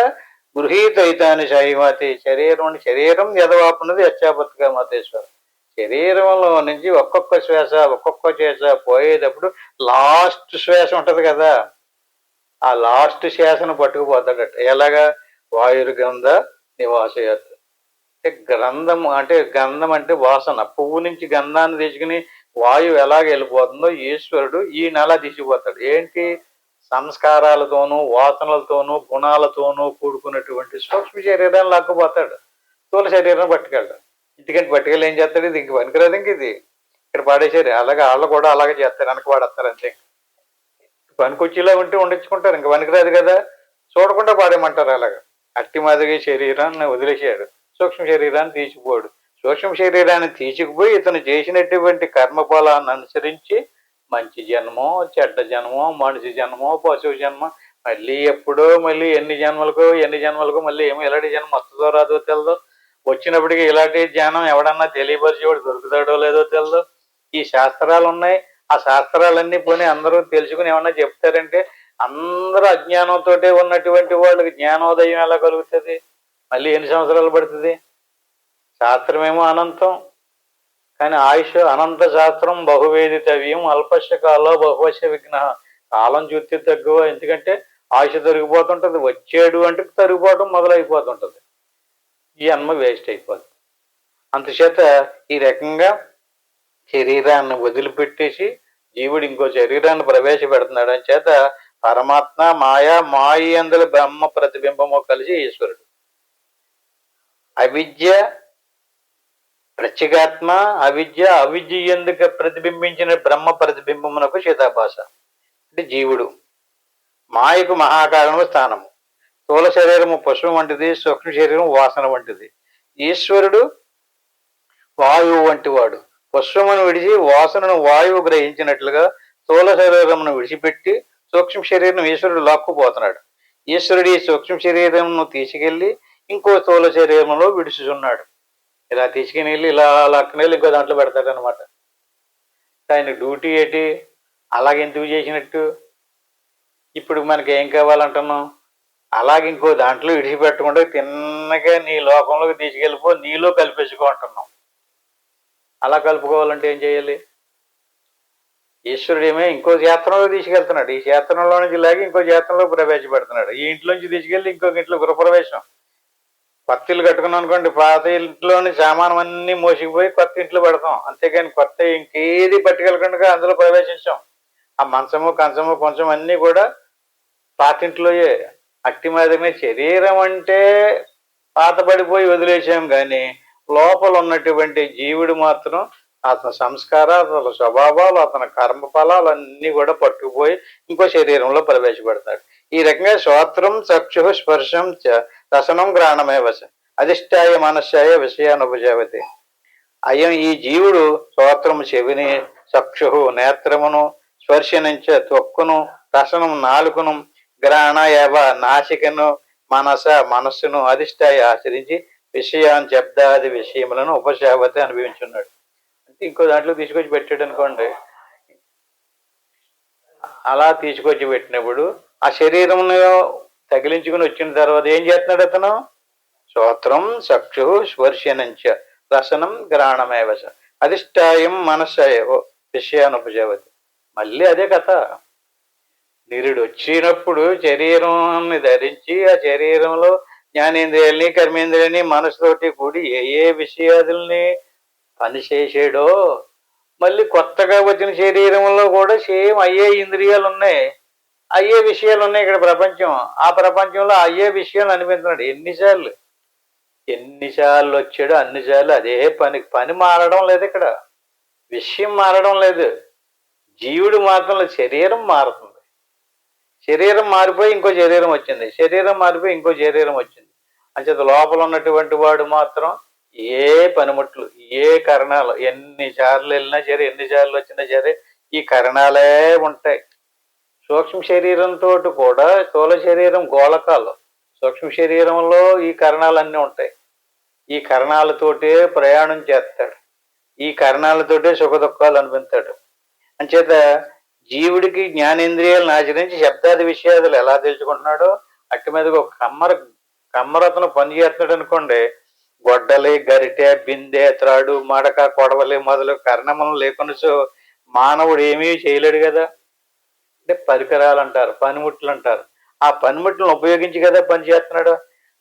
గృహీతైతాని శైవతి శరీరం యదవాపున్నది యచ్చాపత్తిగా మతేశ్వరం. శరీరంలో నుంచి ఒక్కొక్క శ్వాస పోయేటప్పుడు లాస్ట్ శ్వాస ఉంటది కదా, ఆ లాస్ట్ శ్వాసను పట్టుకుపోతాడట. ఎలాగా? వాయుర్గంధ నివాసయత్. అంటే గంధం అంటే వాసన. పువ్వు నుంచి గంధాన్ని తీసుకుని వాయువు ఎలాగ వెళ్ళిపోతుందో ఈశ్వరుడు ఈ నెల తీసుకుపోతాడు. ఏంటి? సంస్కారాలతోనూ, వాసనలతోనూ, గుణాలతోనూ కూడుకున్నటువంటి సూక్ష్మ శరీరాన్ని లాక్కుపోతాడు. స్థూల శరీరం పట్టుకెళ్ళాడు. ఇంటికంటే పట్టుకెళ్ళి ఏం చేస్తాడు? ఇది ఇంక పనికిరాదు. ఇంక ఇది ఇక్కడ పాడేసారు. అలాగే వాళ్ళు కూడా అలాగే చేస్తారు, వెనక పాడేస్తారు. అంతే. పనికొచ్చేలా ఉంటే ఉండించుకుంటారు, ఇంక పనికిరాదు కదా, చూడకుండా పాడేయమంటారు. అలాగా అట్టి మాదిరి శరీరాన్ని వదిలేసాడు, సూక్ష్మ శరీరాన్ని తీసిపోయాడు. సూక్ష్మ శరీరాన్ని తీసుకుపోయి ఇతను చేసినటువంటి కర్మఫలాన్ని అనుసరించి మంచి జన్మో, చెడ్డ జన్మో, మనిషి జన్మో, పశువు జన్మ, మళ్ళీ ఎన్ని జన్మలకు మళ్ళీ ఏమో ఇలాంటి జన్మ వస్తుందో రాదో తెలదో. వచ్చినప్పటికీ ఇలాంటి జ్ఞానం ఎవడన్నా తెలియపరిచేవాడు దొరుకుతాడో లేదో తెలదు. ఈ శాస్త్రాలు ఉన్నాయి, ఆ శాస్త్రాలన్నీ పోనీ అందరూ తెలుసుకుని ఏమన్నా చెప్తారంటే అందరూ అజ్ఞానంతో ఉన్నటువంటి వాళ్ళకి జ్ఞానోదయం ఎలా కలుగుతుంది? మళ్ళీ ఎన్ని సంవత్సరాలు పడుతుంది? శాస్త్రమేమో అనంతం, కానీ ఆయుష్ అనంత శాస్త్రం బహువేదితవ్యం అల్పశ కాలో బహువశ విఘ్న. కాలం చూస్తే తక్కువ, ఎందుకంటే ఆయుష్ తరిగిపోతుంటుంది. వచ్చాడు అంటే తరిగిపోవడం మొదలైపోతుంటుంది. ఈ జన్మ వేస్ట్ అయిపోతుంది. అందుచేత ఈ రకంగా శరీరాన్ని వదిలిపెట్టేసి జీవుడు ఇంకో శరీరాన్ని ప్రవేశపెడుతున్నాడు. అని చేత పరమాత్మ మాయ అందులో బ్రహ్మ ప్రతిబింబము కలిసి ఈశ్వరుడు. అవిద్య ప్రత్యేగాత్మ, అవిద్య ఎందుకు ప్రతిబింబించిన బ్రహ్మ ప్రతిబింబమునకు చిదాభాస. అంటే జీవుడు మాయకు మహాకారణము స్థానము. స్థూల శరీరము పశువు వంటిది, సూక్ష్మ శరీరం వాసన వంటిది. ఈశ్వరుడు వాయువు వంటి వాడు. పశువును విడిచి వాసనను వాయువు గ్రహించినట్లుగా స్థూల శరీరమును విడిచిపెట్టి సూక్ష్మ శరీరం ఈశ్వరుడు లాక్కుపోతున్నాడు. ఈశ్వరుడు ఈ సూక్ష్మ శరీరమును తీసుకెళ్లి ఇంకో స్థూల శరీరంలో విడుచుచున్నాడు. ఇలా తీసుకుని వెళ్ళి ఇలా లక్కనెళ్ళి ఇంకో దాంట్లో పెడతాడనమాట. ఆయన డ్యూటీ ఏంటి? అలాగే ఎందుకు చేసినట్టు? ఇప్పుడు మనకి ఏం కావాలంటున్నాం? అలాగే ఇంకో దాంట్లో విడిచిపెట్టకుండా తిన్నగా నీ లోకంలోకి తీసుకెళ్ళిపో, నీలో కలిపేసుకో అంటున్నాం. అలా కలుపుకోవాలంటే ఏం చేయాలి? ఈశ్వరుడేమో ఇంకో క్షేత్రంలో తీసుకెళ్తున్నాడు. ఈ క్షేత్రంలో నుంచి లాగి ఇంకో క్షేత్రంలో ప్రవేశపెడుతున్నాడు. ఈ ఇంట్లోంచి తీసుకెళ్ళి ఇంకొక ఇంట్లో గృహప్రవేశం. కొత్త ఇల్లు కట్టుకున్నాం అనుకోండి, పాత ఇంట్లోని సామానం అన్నీ మోసిపోయి కొత్త ఇంట్లో పెడతాం. అంతేకాని కొత్త ఇంకేది పట్టుకెళ్ళకుండా అందులో ప్రవేశించాం. ఆ మంచము, కంచము, కొంచెం అన్నీ కూడా పాతింట్లోయే. అట్టి మాదిరినే శరీరం అంటే పాత పడిపోయి వదిలేసాం, కానీ లోపల ఉన్నటువంటి జీవుడు మాత్రం అతని సంస్కారాలు, అతని స్వభావాలు, అతని కర్మఫలాలు అన్నీ కూడా పట్టుకుపోయి ఇంకో శరీరంలో ప్రవేశపెడతాడు. ఈ రకంగా శ్రోత్రం చక్షు స్పర్శం రసనం గ్రహణమే వశ అధిష్టాయ మనశ్శాయ విషయానుపజావతి. అయం ఈ జీవుడు శ్రోత్రము చెవిని, చక్షు నేత్రమును, స్పర్శనంచ త్వక్కును, రసనం నాలుకను, గ్రాణ యవ నాసికను, మనస మనస్సును అధిష్టాయి ఆచరించి విషయాన్ని శబ్దాది విషయములను ఉపశావతి అనుభవించున్నాడు. అంటే ఇంకో దాంట్లో తీసుకొచ్చి పెట్టాడు అనుకోండి. అలా తీసుకొచ్చి పెట్టినప్పుడు ఆ శరీరంలో తగిలించుకుని వచ్చిన తర్వాత ఏం చేస్తున్నాడు అతను? శ్రోత్రం చక్షు స్పర్శనంచ రసనం గ్రాణమేవచ అధిష్టాయం మనస్సయో విషయానుపజావతి. మళ్ళీ అదే కథ. నిరుడు వచ్చినప్పుడు శరీరాన్ని ధరించి ఆ శరీరంలో జ్ఞానేంద్రియాలని కర్మేంద్రియాలని మనసుతోటి కూడి ఏ ఏ విషయాదుల్ని పనిచేసాడో మళ్ళీ కొత్తగా వచ్చిన శరీరంలో కూడా సేమ్ అయ్యే ఇంద్రియాలు ఉన్నాయి, అయ్యే విషయాలు ఉన్నాయి. ఇక్కడ ప్రపంచం, ఆ ప్రపంచంలో అయ్యే విషయాలు అనిపిస్తున్నాడు. ఎన్నిసార్లు వచ్చాడో అన్నిసార్లు అదే పని మారడం లేదు. ఇక్కడ విషయం మారడం లేదు. జీవుడు మాత్రం శరీరం మారుతుంది. శరీరం మారిపోయి ఇంకో శరీరం వచ్చింది, శరీరం మారిపోయి ఇంకో శరీరం వచ్చింది. అంచేత లోపల ఉన్నటువంటి వాడు మాత్రం ఏ పనిముట్లు, ఏ కరణాలు ఎన్నిసార్లు వెళ్ళినా సరే, ఎన్నిసార్లు వచ్చినా సరే ఈ కరణాలే ఉంటాయి. సూక్ష్మ శరీరంతో కూడా స్థూల శరీరం గోళకాలు, సూక్ష్మ శరీరంలో ఈ కరణాలన్నీ ఉంటాయి. ఈ కరణాలతోటే ప్రయాణం చేస్తాడు, ఈ కరణాలతోటే సుఖ దుఃఖాలు అనిపిస్తాడు. అంచేత జీవుడికి జ్ఞానేంద్రియాలను ఆచరించి శబ్దాది విషయాలు ఎలా తెలుసుకుంటున్నాడో అట్టి మీదకి ఒక కమ్మరతను పని చేస్తున్నాడు అనుకోండి. గొడ్డలి, గరిటె, బిందె, త్రాడు, మడక, కొడవలి మొదలు కర్ణములు లేకుండా మానవుడు ఏమీ చేయలేడు కదా. అంటే పరికరాలు అంటారు, పనిముట్లు అంటారు. ఆ పనిముట్లను ఉపయోగించి కదా పని చేస్తున్నాడు.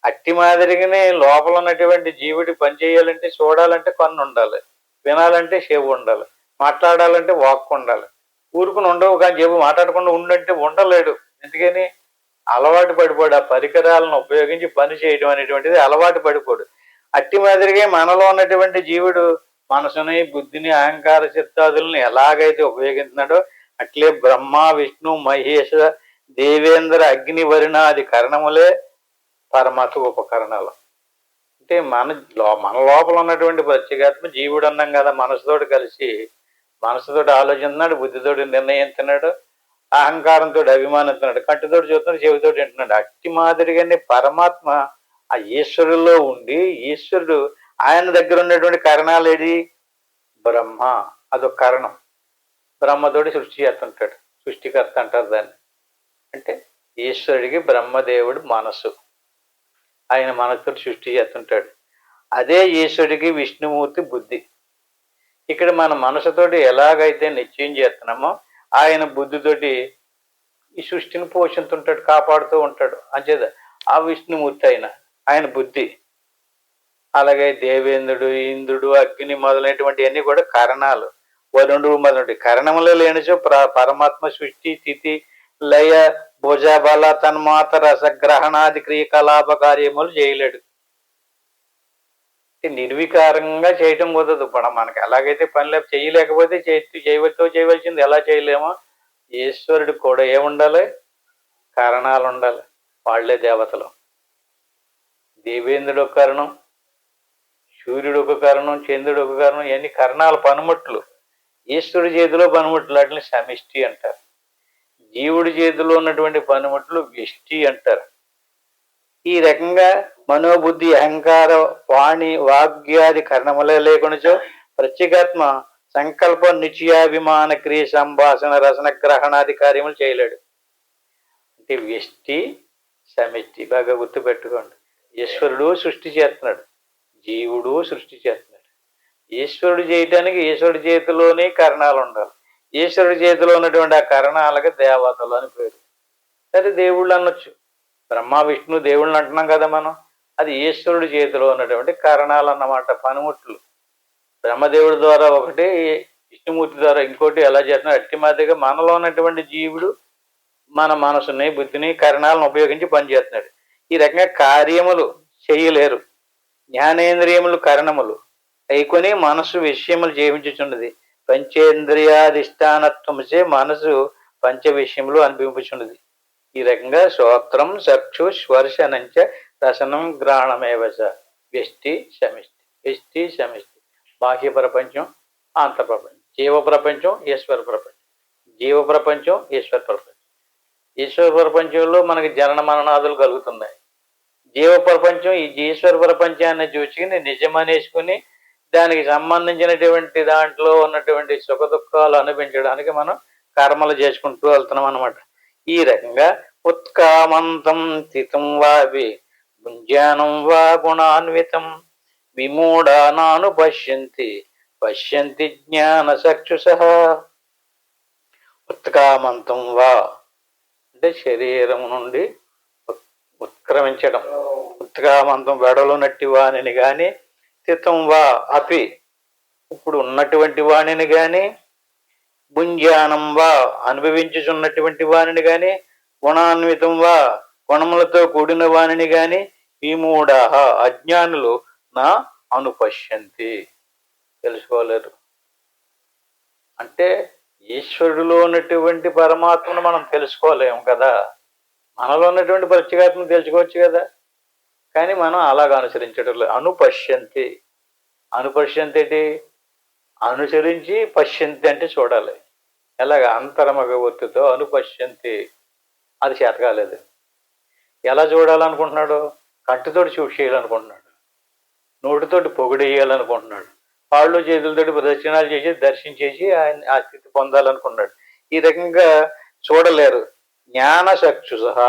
అట్టి మాదిరిగానే లోపల ఉన్నటువంటి జీవుడి పని చేయాలంటే చూడాలంటే కన్ను ఉండాలి, వినాలంటే చెవు ఉండాలి, మాట్లాడాలంటే వాక్కు ఉండాలి. ఊరుకుని ఉండవు కానీ చెప్పు మాట్లాడకుండా ఉండంటే ఉండలేడు. ఎందుకని? అలవాటు పడిపోడు. ఆ పరికరాలను ఉపయోగించి పని చేయడం అనేటువంటిది అలవాటు పడిపోడు. అట్టి మాదిరిగా మనలో ఉన్నటువంటి జీవుడు మనసుని, బుద్ధిని, అహంకార చిత్తాదుల్ని ఎలాగైతే ఉపయోగిస్తున్నాడో అట్లే బ్రహ్మ, విష్ణు, మహేశ, దేవేంద్ర, అగ్ని, వరుణాది కరణములే పరమాత్మ ఉపకరణాలు. అంటే మన లోపల ఉన్నటువంటి ప్రత్యేగాత్మ జీవుడు అన్నాం కదా. మనసుతోటి కలిసి మనసుతోటి ఆలోచిస్తున్నాడు, బుద్ధితోటి నిర్ణయిస్తున్నాడు, అహంకారంతో అభిమానిస్తున్నాడు, కంటితోటి చూస్తున్నాడు, చెవితోటి వింటున్నాడు. అట్టి మాదిరిగానే పరమాత్మ ఆ ఈశ్వరులో ఉండి, ఈశ్వరుడు ఆయన దగ్గర ఉన్నటువంటి కరణాలు ఏది? బ్రహ్మ, అదొక కరణం. బ్రహ్మతోటి సృష్టి చేస్తుంటాడు, సృష్టికర్త అంటారు దాన్ని. అంటే ఈశ్వరుడికి బ్రహ్మదేవుడు మనసు, ఆయన మనసుతోటి సృష్టి చేస్తుంటాడు. అదే ఈశ్వరుడికి విష్ణుమూర్తి బుద్ధి. ఇక్కడ మన మనసుతోటి ఎలాగైతే నిశ్చయం చేస్తున్నామో ఆయన బుద్ధితోటి ఈ సృష్టిని పోషిస్తుంటాడు, కాపాడుతూ ఉంటాడు. అంచేత ఆ విష్ణుమూర్తి ఆయన బుద్ధి. అలాగే దేవేంద్రుడు, ఇంద్రుడు, అగ్ని మొదలైనటువంటి అన్ని కూడా కరణాలు. వరుణుడు మొదలైన కరణములో లేనిచో పరమాత్మ సృష్టి, స్థితి, లయ, భుజబల, తన్మాత, రసగ్రహణాది క్రియకలాప కార్యములు చేయలేడు. నిర్వికారంగా చేయటం కుదరదు. ఇప్పుడు మనకి ఎలాగైతే పని చేయలేకపోతే చేయవలసింది ఎలా చేయలేమో ఈశ్వరుడు కూడా ఏముండాలి? కారణాలు ఉండాలి. వాళ్లే దేవతలు. దేవేంద్రుడు ఒక కారణం, సూర్యుడు ఒక కారణం, చంద్రుడు ఒక కారణం. ఇవన్నీ కరణాల పనిముట్లు. ఈశ్వరుడి చేతిలో పనిముట్లు వాటిని సమిష్టి అంటారు. జీవుడి చేతిలో ఉన్నటువంటి పనిముట్లు వ్యష్టి అంటారు. ఈ రకంగా మనోబుద్ధి, అహంకార, వాణి, వాగ్యాది కర్ణములే లేకుండా ప్రత్యేగాత్మ సంకల్ప, నిశ్చయాభిమాన, క్రియ, సంభాషణ, రసన, గ్రహణాది కార్యములు చేయలేడు. అంటే వ్యష్టి, సమిష్టి బాగా గుర్తుపెట్టుకోండి. ఈశ్వరుడు సృష్టి చేస్తున్నాడు, జీవుడు సృష్టి చేస్తున్నాడు. ఈశ్వరుడు చేయటానికి ఈశ్వరుడి చేతిలోనే కరణాలు ఉండాలి. ఈశ్వరుడి చేతిలో ఉన్నటువంటి ఆ కరణాలకు దేవతలు అని పేరు. సరే, దేవుళ్ళు అనొచ్చు. బ్రహ్మ, విష్ణు దేవుళ్ళని అంటున్నాం కదా మనం. అది ఈశ్వరుడి చేతిలో ఉన్నటువంటి కరణాలు అన్నమాట, పనిముట్లు. బ్రహ్మదేవుడి ద్వారా ఒకటి, విష్ణుమూర్తి ద్వారా ఇంకోటి ఎలా చేస్తున్నాడు. అట్టి మాదిరిగా మనలో ఉన్నటువంటి జీవుడు మన మనసుని, బుద్ధిని, కరణాలను ఉపయోగించి పనిచేస్తున్నాడు. ఈ రకంగా కార్యములు చేయలేరు. జ్ఞానేంద్రియములు కరణములు అయికొని మనసు విషయములు జీవించుచున్నది. పంచేంద్రియాధిష్టానత్వముచే మనసు పంచ విషయములు అనిపించుచున్నది. ఈ రకంగా శ్రోత్రం, చక్షు, స్పర్శనంచ రసనం, గ్రహణమేవచ వ్యష్టి, సమిష్టి. వ్యష్టి, సమిష్టి. బాహ్య ప్రపంచం, అంత ప్రపంచం. జీవ ప్రపంచం, ఈశ్వర ప్రపంచం. జీవ ప్రపంచం, ఈశ్వర ప్రపంచం. ఈశ్వర ప్రపంచంలో మనకి జనన మరణాదులు కలుగుతున్నాయి. జీవ ప్రపంచం ఈ ఈశ్వర ప్రపంచాన్ని చూసుకుని నిజమనేసుకుని దానికి సంబంధించినటువంటి దాంట్లో ఉన్నటువంటి సుఖ దుఃఖాలు అనిపించడానికి మనం కర్మలు చేసుకుంటూ వెళ్తున్నాం అనమాట. ఈ రకంగా ఉత్కామంతం స్థితం వావి భుంజానం వా గుణాన్వితం విమూఢానాను పశ్యంతి పశ్యంతి జ్ఞాన చక్షుషః. ఉత్కామంతం వా అంటే శరీరం నుండి ఉత్క్రమించడం. ఉత్కామంతం వెడలునట్టి వాణిని గాని స్థితం వా అపి ఇప్పుడు ఉన్నటువంటి వాణిని గాని భుంజానం వా అనుభవించుచున్నటువంటి వాణిని గాని గుణాన్వితం వా గుణములతో కూడిన వాణిని గాని విమూఢాః అజ్ఞానులు నా అనుపశ్యంతి తెలుసుకోలేరు. అంటే ఈశ్వరుడిలో ఉన్నటువంటి పరమాత్మను మనం తెలుసుకోలేము కదా. మనలో ఉన్నటువంటి ప్రత్యేగాత్మను తెలుసుకోవచ్చు కదా, కానీ మనం అలాగ అనుసరించడం లేదు. అనుపశ్యంతి. అనుపశ్యంతి ఏంటి? అనుసరించి పశ్యంతి అంటే చూడాలి. ఎలాగ? అంతరమగ ఒత్తితో అనుపశ్యంతి. అది చేత కాలేదు. ఎలా చూడాలనుకుంటున్నాడు? కంటితోటి చూసేయాలనుకుంటున్నాడు, నోటితోటి పొగిడేయాలనుకుంటున్నాడు, కాళ్ళు చేతులతోటి ప్రదక్షిణాలు చేసి దర్శించేసి ఆయన ఆ స్థితి పొందాలనుకున్నాడు. ఈ రకంగా చూడలేరు. జ్ఞాన చక్షుషః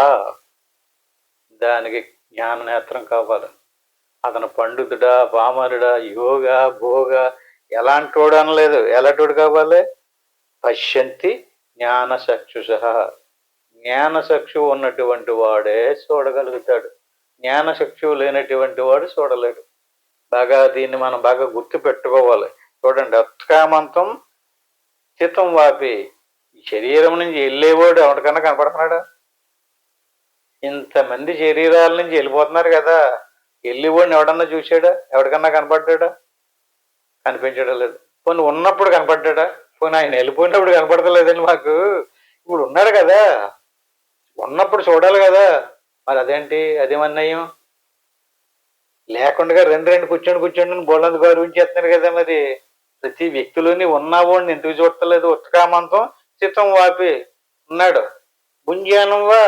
దానికి జ్ఞాననేత్రం కావాలి. అతను పండితుడా, పామరుడా, యోగ భోగ ఎలాంటోడు అనలేదు. ఎలాంటోడు కావాలి? పశ్యంతి జ్ఞాన చక్షుషః. జ్ఞాన చక్షువు ఉన్నటువంటి వాడే చూడగలుగుతాడు. జ్ఞాన చక్షువు లేనటువంటి వాడు చూడలేడు. బాగా దీన్ని మనం బాగా గుర్తు పెట్టుకోవాలి. చూడండి, ఉత్కామంతం స్థితం వాపి. ఈ శరీరం నుంచి వెళ్ళేవాడు ఎవరికన్నా కనపడుతున్నాడా? ఇంతమంది శరీరాల నుంచి వెళ్ళిపోతున్నారు కదా, వెళ్ళేవాడిని ఎవడన్నా చూశాడా? ఎవరికన్నా కనపడ్డా? కనిపించడం లేదు. పోనీ ఉన్నప్పుడు కనపడ్డా? పోనీ ఆయన వెళ్ళిపోయినప్పుడు కనపడతలేదండి మాకు. ఇప్పుడు ఉన్నాడు కదా, ఉన్నప్పుడు చూడాలి కదా. మరి అదేంటి? అదేమన్నాయం? లేకుండా రెండు కూర్చొని బోళ్ళంత గౌరవించేస్తున్నారు కదా. మరి ప్రతి వ్యక్తిలోని ఉన్నవాడిని ఎందుకు చూడలేదు? ఉత్కామంతం చిత్తం వాపి ఉన్నాడు. భుంజానం వా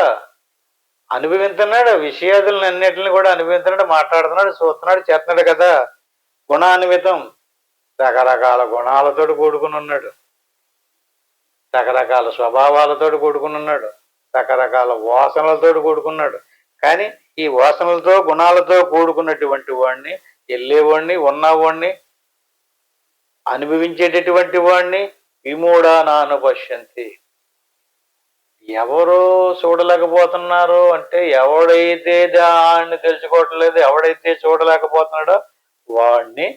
అనుభవిస్తున్నాడు. విషయాదులను అన్నిటిని కూడా అనుభవిస్తున్నాడు, మాట్లాడుతున్నాడు, చూస్తున్నాడు, చేస్తున్నాడు కదా. గుణాన్వితం రకరకాల గుణాలతో కూడుకుని ఉన్నాడు, రకరకాల స్వభావాలతో కూడుకుని ఉన్నాడు, రకరకాల వాసనలతో కూడుకున్నాడు. కానీ ఈ వాసనలతో గుణాలతో కూడుకున్నటువంటి వాడిని, వెళ్ళేవాడిని, ఉన్నవాడిని, అనుభవించేటటువంటి వాడిని విమూఢానాను పశ్యంతి. ఎవరు చూడలేకపోతున్నారు అంటే ఎవడైతే దాన్ని తెలుసుకోవట్లేదు, ఎవడైతే చూడలేకపోతున్నాడో వాడిని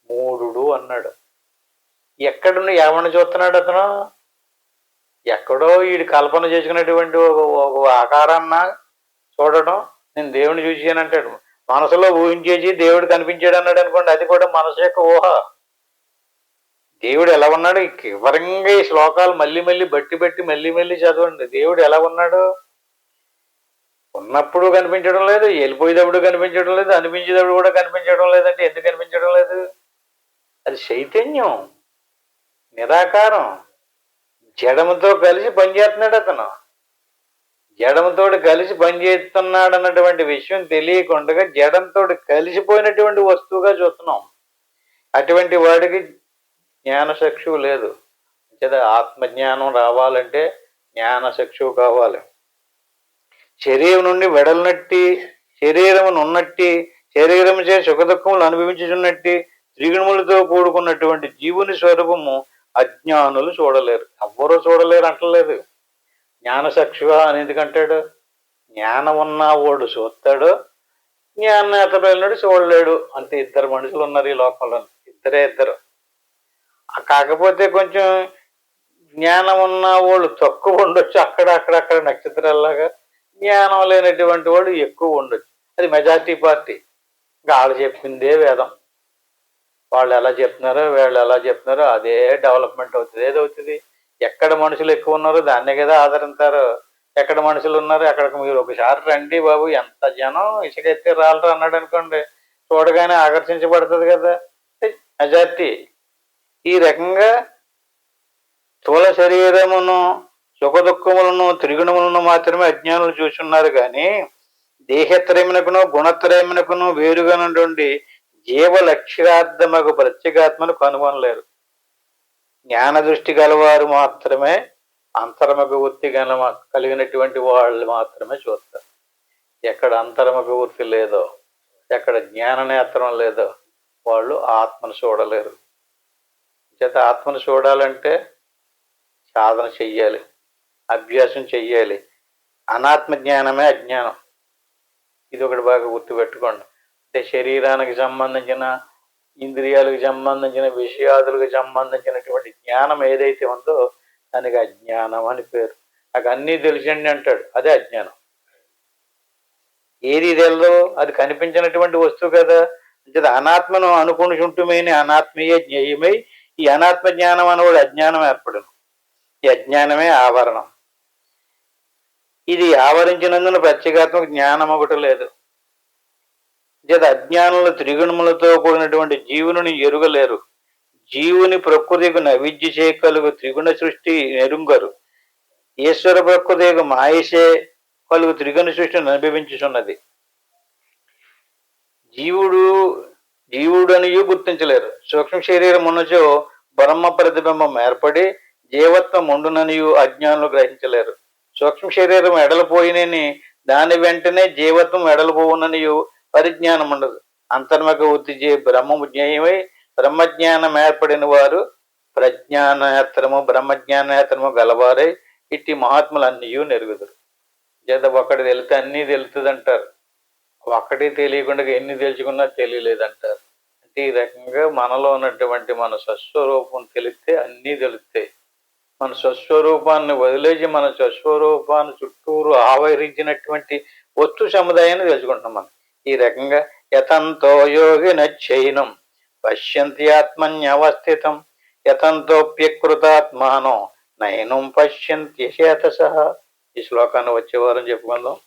మూఢుడు అన్నాడు. ఎక్కడున్న ఎవరిని చూస్తున్నాడు అతను? ఎక్కడో వీడి కల్పన చేసుకున్నటువంటి ఒక ఆకారాన్న చూడటం. నేను దేవుని చూసానంటాడు. మనసులో ఊహించేసి దేవుడు కనిపించాడు అన్నాడు అనుకోండి, అది కూడా మనసు యొక్క ఊహ. దేవుడు ఎలా ఉన్నాడు? వివరంగా ఈ శ్లోకాలు మళ్ళీ బట్టి మళ్ళీ చదవండి. దేవుడు ఎలా ఉన్నాడు? ఉన్నప్పుడు కనిపించడం లేదు, వెళ్ళిపోయేటప్పుడు కనిపించడం లేదు, అనిపించేటప్పుడు కూడా కనిపించడం లేదంటే ఎందుకు కనిపించడం లేదు? అది చైతన్యం, నిరాకారం, జడముతో కలిసి పనిచేస్తున్నాడు అతను. జడంతో కలిసి పనిచేస్తున్నాడు అన్నటువంటి విషయం తెలియకుండా జడంతో కలిసిపోయినటువంటి వస్తువుగా చూస్తున్నాం. అటువంటి వాడికి జ్ఞానచక్షువు లేదు. ఆత్మజ్ఞానం రావాలంటే జ్ఞానచక్షువు కావాలి. శరీరం నుండి వెడలనట్టి, శరీరమును ఉన్నట్టి, శరీరం చే సుఖదుఖములు అనుభవించుచున్నట్టి త్రిగుణములతో కూడుకున్నటువంటి జీవుని స్వరూపము అజ్ఞానులు చూడలేరు. ఎవ్వరూ చూడలేరు అంటలేదు. జ్ఞానచక్షువ అని ఎందుకంటాడు? జ్ఞానం ఉన్నవాడు చూస్తాడు, జ్ఞానేతడు చూడలేడు. అంతే. ఇద్దరు మనుషులు ఉన్నారు ఈ లోకంలో, ఇద్దరు. కాకపోతే కొంచెం జ్ఞానం ఉన్న వాళ్ళు తక్కువ ఉండొచ్చు, అక్కడక్కడ నక్షత్రాల్లాగా. జ్ఞానం లేనటువంటి వాడు ఎక్కువ ఉండొచ్చు. అది మెజారిటీ పార్టీ. ఇంకా వాళ్ళు చెప్పిందే వేదం. వాళ్ళు ఎలా చెప్తున్నారో వీళ్ళు ఎలా చెప్తున్నారో అదే డెవలప్మెంట్ అవుతుంది. ఏదవుతుంది? ఎక్కడ మనుషులు ఎక్కువ ఉన్నారో దాన్నే కదా ఆదరింతారు. ఎక్కడ మనుషులు ఉన్నారు అక్కడికి మీరు ఒకసారి రండి బాబు, ఎంత జనం, ఇసుక ఎత్తే రాలరా అన్నాడు అనుకోండి, చూడగానే ఆకర్షించబడుతుంది కదా మెజారిటీ. ఈ రకంగా స్థూల శరీరమును సుఖ దుఃఖములను త్రిగుణములను మాత్రమే అజ్ఞానులు చూస్తున్నారు కానీ దేహత్రయమునకును గుణత్రయమునకును వేరుగానుండి జీవ లక్ష్యార్థమగు ప్రత్యేగాత్మను కనుగొనలేరు. జ్ఞాన దృష్టి గలవారు మాత్రమే అంతర్ముఖ వృత్తి కలిగినటువంటి వాళ్ళు మాత్రమే చూస్తారు. ఎక్కడ అంతర్ముఖ వృత్తి లేదో, ఎక్కడ జ్ఞాన నేత్రం లేదో వాళ్ళు ఆత్మను చూడలేరు. చేత ఆత్మను చూడాలంటే సాధన చెయ్యాలి, అభ్యాసం చెయ్యాలి. అనాత్మ జ్ఞానమే అజ్ఞానం. ఇది ఒకటి బాగా గుర్తుపెట్టుకోండి. అంటే శరీరానికి సంబంధించిన, ఇంద్రియాలకు సంబంధించిన, విషయాదులకు సంబంధించినటువంటి జ్ఞానం ఏదైతే ఉందో దానికి అజ్ఞానం అని పేరు. నాకు అన్నీ తెలిసండి అంటాడు, అదే అజ్ఞానం. ఏది తెలదో అది కనిపించినటువంటి వస్తువు కదా. అంటే అనాత్మను అనుకుంటుంటేనే అనాత్మీయ జ్ఞేయమై ఈ అనాత్మ జ్ఞానం అనేవాడు అజ్ఞానం ఏర్పడను. ఈ అజ్ఞానమే ఆవరణం. ఇది ఆవరించినందున ప్రత్యేగాత్మక జ్ఞానం ఒకటి లేదు. చేత అజ్ఞానులు త్రిగుణములతో కూడినటువంటి జీవుని ఎరుగలేరు. జీవుని ప్రకృతికి నవిద్య చేయగలుగు త్రిగుణ సృష్టి ఎరుంగరు. ఈశ్వర ప్రకృతికి మాయసే కలుగు త్రిగుణ సృష్టిని అనుభవించుచున్నది. జీవుడనియు గుర్తించలేరు. సూక్ష్మ శరీరం ఉన్నచో బ్రహ్మ ప్రతిబింబం ఏర్పడి జీవత్వం ఉండుననియు అజ్ఞానులు గ్రహించలేరు. సూక్ష్మ శరీరం ఎడలిపోయినని దాని వెంటనే జీవత్వం ఎడలిపోవుననియు పరిజ్ఞానం ఉండదు. అంతర్ముఖ వృత్తి చే బ్రహ్మము జ్ఞేయమై బ్రహ్మజ్ఞానం ఏర్పడిన వారు ప్రజ్ఞానేత్రము బ్రహ్మజ్ఞానేత్రము గలవారై ఇట్టి మహాత్ములు అన్నీయూ నెరుగుదురు. చేత ఒకటి తెలితే అన్నీ తెలుస్తుంది అంటారు. ఒక్కటి తెలియకుండా ఎన్ని తెలుసుకున్నా తెలియలేదంటారు. అంటే ఈ రకంగా మనలో ఉన్నటువంటి మన స్వస్వరూపం తెలిస్తే అన్నీ తెలుస్తాయి. మన స్వస్వరూపాన్ని వదిలేసి మన స్వస్వరూపాన్ని చుట్టూరు ఆవరించినటువంటి వస్తు సముదాయాన్ని తెలుసుకుంటాం మనం. ఈ రకంగా యతంతో యోగి నైనం పశ్యంతి ఆత్మన్యవస్థితం యతంతోప్యకృతాత్మానో నైనం పశ్యంతి చేతస. ఈ శ్లోకాన్ని వచ్చే వారం చెప్పుకుందాం.